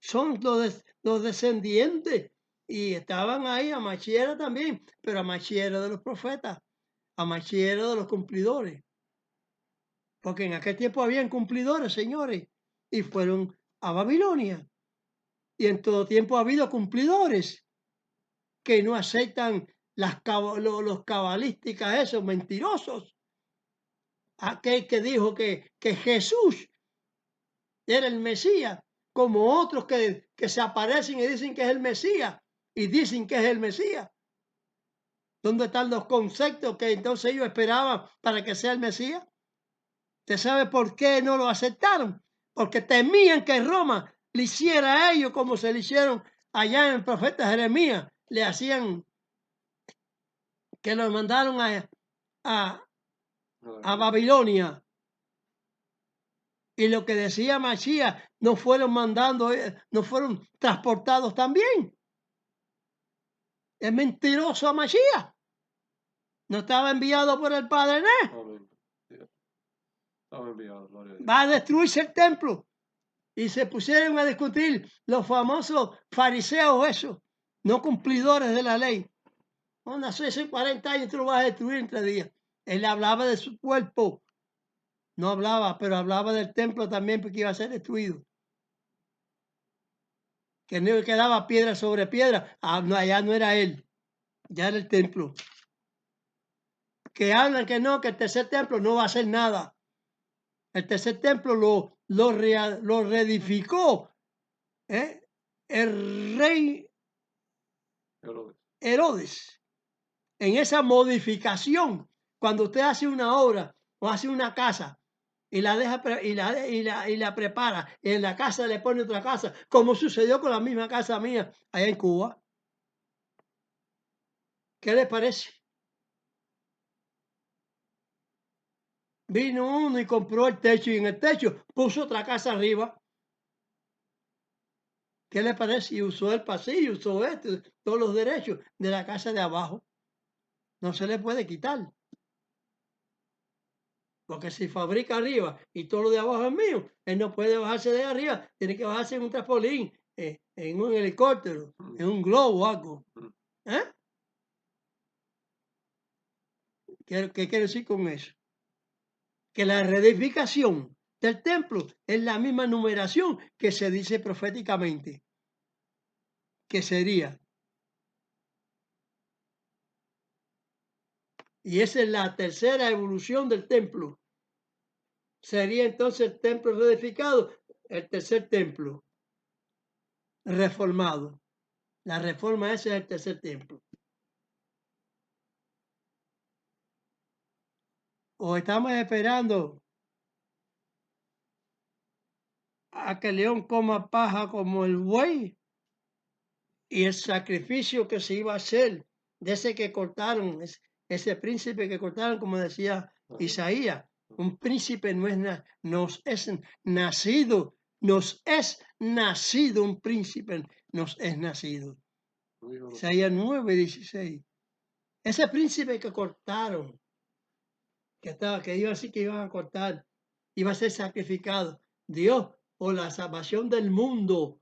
son los descendientes y estaban ahí, Amachía era también, pero Amachía era de los profetas, Amachía era de los cumplidores. Porque en aquel tiempo habían cumplidores, señores, y fueron a Babilonia. Y en todo tiempo ha habido cumplidores que no aceptan los cabalísticas, esos mentirosos. Aquel que dijo que Jesús era el Mesías, como otros que se aparecen y dicen que es el Mesías, y dicen que es el Mesías. ¿Dónde están los conceptos que entonces ellos esperaban para que sea el Mesías? ¿Usted sabe por qué no lo aceptaron? Porque temían que Roma le hiciera a ellos como se le hicieron allá en el profeta Jeremías. Le hacían que los mandaron a Babilonia. Y lo que decía Masías, no fueron no fueron transportados también. Es mentiroso a Masías. No estaba enviado por el Padre, ¿no? Amén. Estaba enviado, gloria a Dios. Va a destruirse el templo. Y se pusieron a discutir los famosos fariseos, esos, no cumplidores de la ley. No, nació hace 40 años, tú lo vas a destruir en 3 días. Él hablaba de su cuerpo. No hablaba, pero hablaba del templo también porque iba a ser destruido. Que no quedaba piedra sobre piedra. No, allá no era él, ya era el templo. Que hablan que no, que el tercer templo no va a hacer nada. El tercer templo lo reedificó el rey Herodes. En esa modificación, cuando usted hace una obra o hace una casa y la deja y la prepara, y en la casa le pone otra casa, como sucedió con la misma casa mía allá en Cuba. ¿Qué le parece? Vino uno y compró el techo y en el techo puso otra casa arriba. ¿Qué le parece? Y usó el pasillo, usó todos los derechos de la casa de abajo. No se le puede quitar. Porque si fabrica arriba y todo lo de abajo es mío, él no puede bajarse de arriba, tiene que bajarse en un trampolín, en un helicóptero, en un globo o algo. ¿Eh? ¿Qué quiero decir con eso? Que la reedificación del templo es la misma numeración que se dice proféticamente, que sería. Y esa es la tercera evolución del templo. Sería entonces el templo reedificado, el tercer templo reformado. La reforma ese es el tercer templo. O estamos esperando a que el león coma paja como el buey, y el sacrificio que se iba a hacer de ese que cortaron, ese príncipe que cortaron, como decía Isaías, un príncipe no es nos es nacido un príncipe, nos es nacido. Isaías 9:16. Ese príncipe que cortaron, que iba así, que iban a cortar, iba a ser sacrificado. Dios, por la salvación del mundo,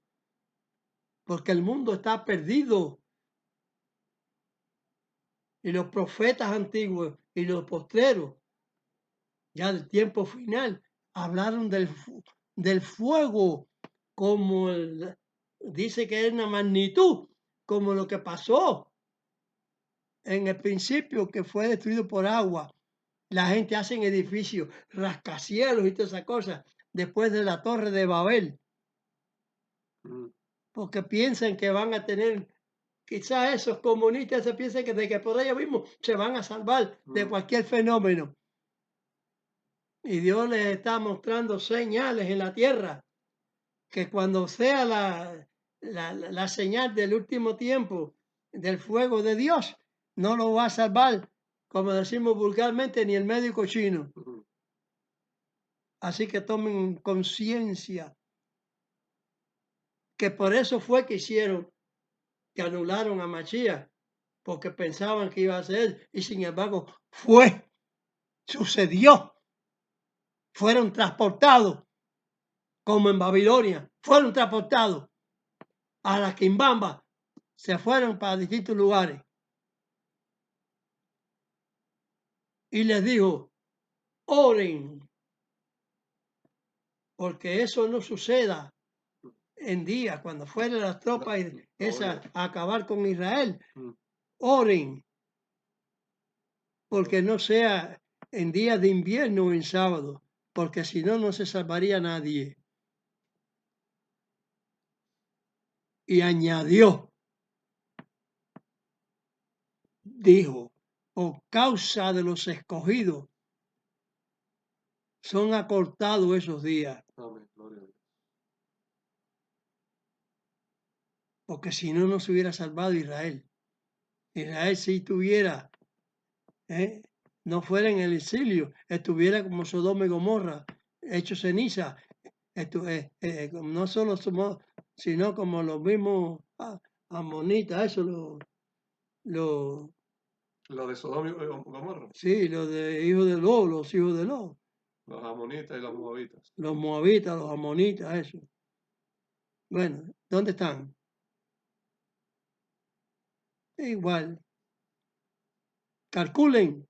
porque el mundo está perdido. Y los profetas antiguos y los postreros, ya del tiempo final, hablaron del fuego como dice que es una magnitud, como lo que pasó en el principio, que fue destruido por agua. La gente hace edificios, rascacielos y todas esas cosas, después de la Torre de Babel, porque piensan que van a tener, quizás esos comunistas se piensan que de que por ellos mismos se van a salvar de cualquier fenómeno. Y Dios les está mostrando señales en la tierra, que cuando sea la señal del último tiempo del fuego de Dios, no lo va a salvar, como decimos vulgarmente, ni el médico chino. Así que tomen conciencia que por eso fue que que anularon a Mashiach, porque pensaban que iba a ser, y sin embargo sucedió. Fueron transportados, como en Babilonia, fueron transportados a la Quimbamba, se fueron para distintos lugares. Y les dijo, oren, porque eso no suceda en días, cuando fueran las tropas esas oye. a acabar con Israel, Mm. oren, porque no sea en días de invierno o en sábado, porque si no, no se salvaría nadie. Y añadió, dijo, por causa de los escogidos, son acortados esos días, Amén. Gloria a Dios. porque si no, no se hubiera salvado Israel. Israel si tuviera, no fuera en el exilio, estuviera como Sodoma y Gomorra, hecho ceniza, no solo somos, sino como los mismos amonitas, eso, Lo de Sodoma y Gomorra, sí, los de hijos de Lot, los hijos de Lot, los amonitas y los moabitas. los moabitas, los amonitas, eso. Bueno, ¿dónde están? Igual, calculen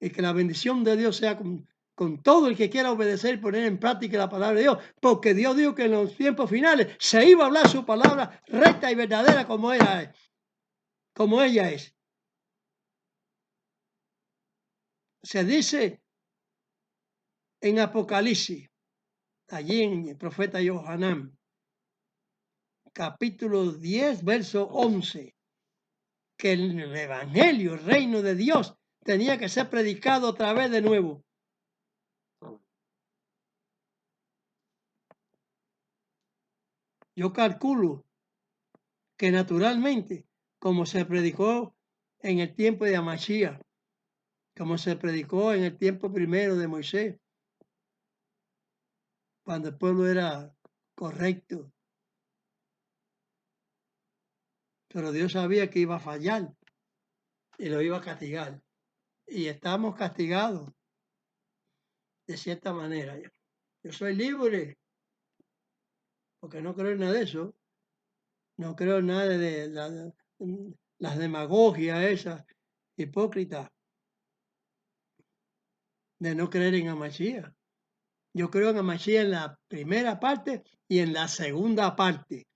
y que la bendición de Dios sea con todo el que quiera obedecer y poner en práctica la palabra de Dios, porque Dios dijo que en los tiempos finales se iba a hablar su palabra recta y verdadera como ella es. Se dice en Apocalipsis, allí en el profeta Johanán, capítulo 10, verso 11, que el evangelio, el reino de Dios, tenía que ser predicado otra vez de nuevo. Amén. Yo calculo que naturalmente, como se predicó en el tiempo de Amashía, como se predicó en el tiempo primero de Moisés, cuando el pueblo era correcto, pero Dios sabía que iba a fallar y lo iba a castigar. Y estamos castigados de cierta manera. Yo soy libre, porque no creo en nada de eso. No creo en nada de las demagogias esas hipócritas de no creer en Amashía. Yo creo en Amashía en la primera parte y en la segunda parte.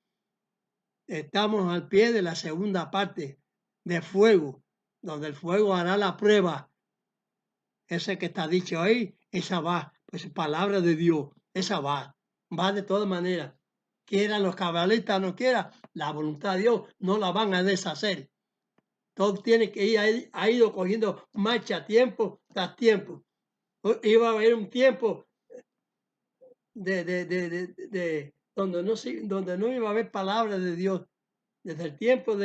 Estamos al pie de la segunda parte de fuego, donde el fuego hará la prueba. Ese que está dicho ahí, esa va, pues palabra de Dios, esa va de todas maneras. Quieran los cabalistas, no quieran, la voluntad de Dios no la van a deshacer. Todo tiene que ir, ha ido cogiendo marcha tiempo tras tiempo. Iba a haber un tiempo donde no iba a haber palabra de Dios desde el tiempo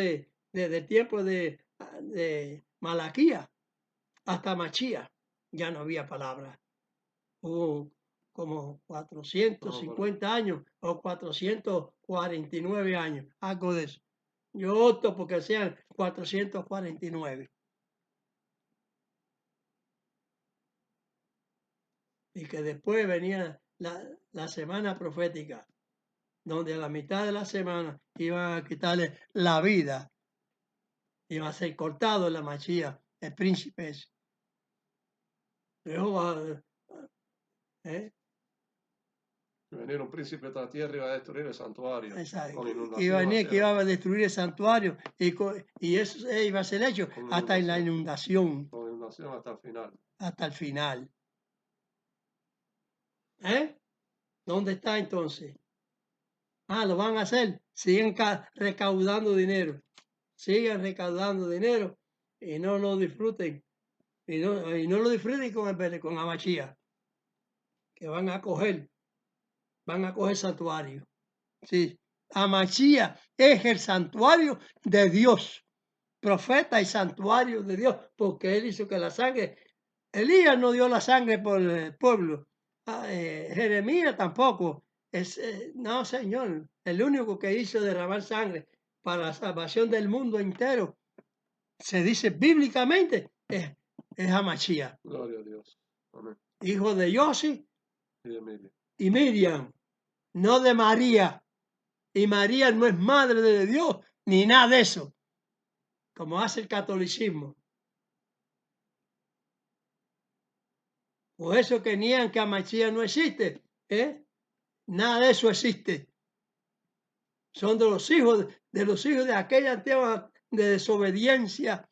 de Malaquía hasta Machía, ya no había palabra. Hubo como 450 años o 449 años, algo de eso. Yo opto porque sean 449. Y que después venía la semana profética, donde a la mitad de la semana iban a quitarle la vida, iba a ser cortado en la machía, el príncipe ese. ¿Eh? Venir un príncipe de esta tierra y va a destruir el santuario Exacto. con Iba a inundación. venir que iba a destruir el santuario y eso iba a ser hecho Con hasta en la inundación, Con inundación hasta el final. hasta el final. ¿Dónde está entonces? Lo van a hacer. Siguen recaudando dinero. Sigan recaudando dinero y no lo disfruten. Y no lo disfruten con Amachía, que van a coger santuario. Sí, Amachía es el santuario de Dios, profeta y santuario de Dios, porque él hizo que la sangre, Elías no dio la sangre por el pueblo, Jeremías tampoco, no señor, el único que hizo derramar sangre para la salvación del mundo entero, se dice bíblicamente, es Amachía, Gloria a Dios. Amén. hijo de Yosi Y de Miriam. y Miriam, no de María. Y María no es madre de Dios ni nada de eso, como hace el catolicismo. Por eso que niegan que Amachía no existe. Nada de eso existe. Son de los hijos de aquella antigua de desobediencia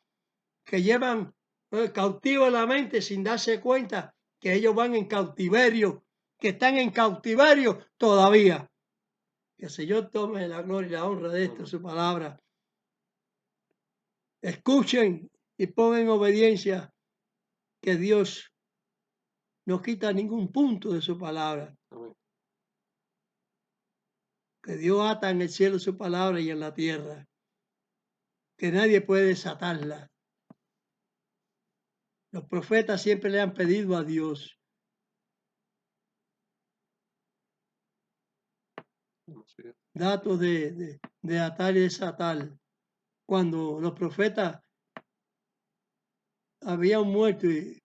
que llevan cautivo la mente sin darse cuenta que ellos van en cautiverio, que están en cautiverio todavía. Que el Señor tome la gloria y la honra de esto, su palabra. Escuchen y pongan en obediencia que Dios no quita ningún punto de su palabra. Amén. Que Dios ata en el cielo su palabra y en la tierra. Que nadie puede desatarla. Los profetas siempre le han pedido a Dios. Así es. Datos de atar y desatar. Cuando los profetas habían muerto y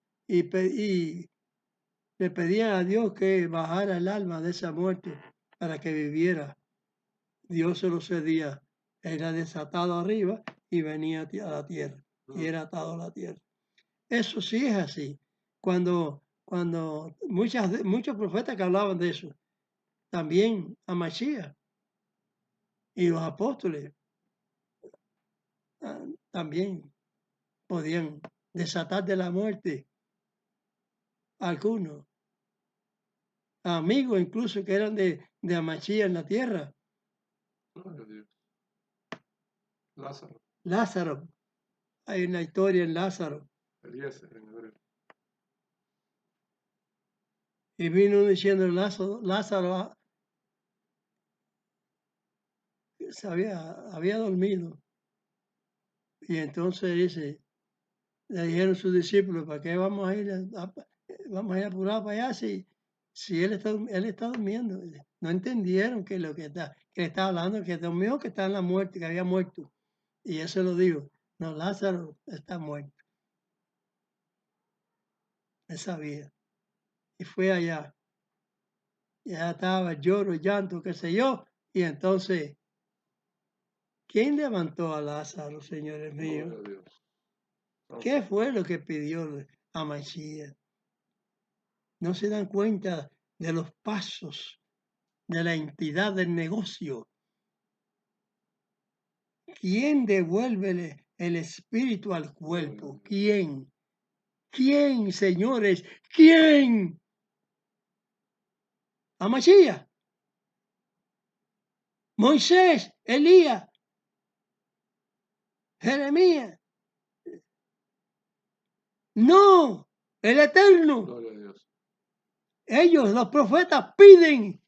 le pedían a Dios que bajara el alma de esa muerte para que viviera. Dios se lo cedía. Era desatado arriba y venía a la tierra. Y era atado a la tierra. Eso sí es así. Cuando muchos profetas que hablaban de eso, también a Mashiach y los apóstoles también podían desatar de la muerte a algunos. Amigos incluso que eran de Mashiach en la tierra. Gloria a Dios. Lázaro. Lázaro. Hay una historia en Lázaro. Eliezer en hebreo. Y vino diciendo Lázaro se había dormido. Y entonces le dijeron sus discípulos, ¿para qué vamos a ir apurados para allá si él está durmiendo? No entendieron que lo que estaba hablando, que dormió, que está en la muerte, que había muerto. Y eso lo dijo. No, Lázaro está muerto. Él sabía. Y fue allá. Y allá estaba el lloro, el llanto, qué sé yo. Y entonces, ¿quién levantó a Lázaro, señores míos? Gloria a Dios. ¿Qué fue lo que pidió a Mashiach? No se dan cuenta de los pasos de la entidad del negocio. ¿Quién devuelve el espíritu al cuerpo? ¿Quién? ¿Quién, señores? ¿Quién? A Mashiach. Moisés, Elías, Jeremías. No, el Eterno. Gloria a Dios. Ellos, los profetas, piden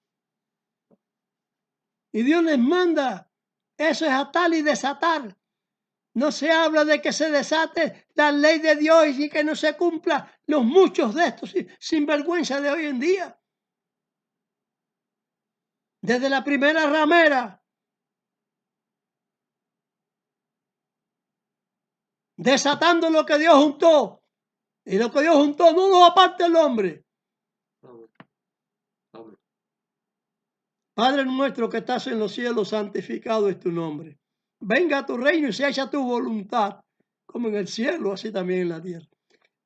y Dios les manda. Eso es atar y desatar. No se habla de que se desate la ley de Dios y que no se cumpla los muchos de estos sinvergüenza de hoy en día. Desde la primera ramera, desatando lo que Dios juntó. Y lo que Dios juntó no lo aparte el hombre. Amén. Amén. Padre nuestro que estás en los cielos, santificado es tu nombre. Venga a tu reino y se haga tu voluntad, como en el cielo, así también en la tierra.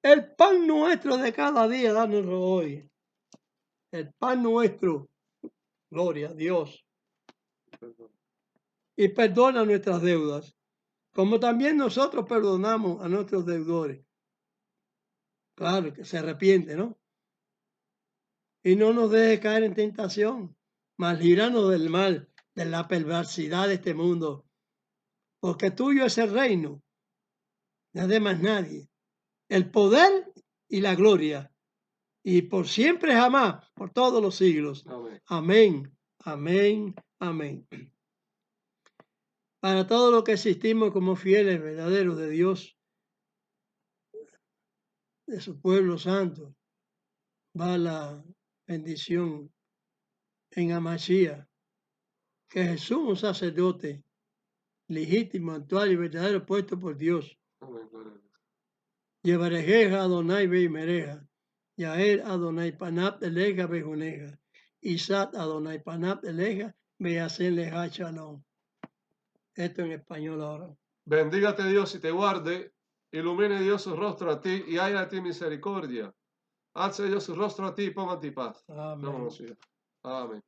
El pan nuestro de cada día, dánoslo hoy. El pan nuestro, gloria a Dios. Perdón. Y perdona nuestras deudas, como también nosotros perdonamos a nuestros deudores. Claro, que se arrepiente, ¿no? Y no nos dejes caer en tentación, mas líbranos del mal, de la perversidad de este mundo. Porque tuyo es el reino, no de más nadie, el poder y la gloria, y por siempre jamás, por todos los siglos. Amén. Amén, amén, amén. Para todos los que existimos como fieles verdaderos de Dios, de su pueblo santo, va la bendición en Amashiach, que Jesús, un sacerdote legítimo, actual y verdadero, puesto por Dios. Amén. Gloria a Dios. Yevarejeja Adonai Beimereja, Yael Adonai Panap Eleja Bejuneja, Isat Adonai Panap Eleja, Beasen Leja Shalom. Esto en español ahora. Bendígate Dios y te guarde, ilumine Dios su rostro a ti y haya a ti misericordia. Alce Dios su rostro a ti y ponga a ti paz. Amén. Vámonos, Amén.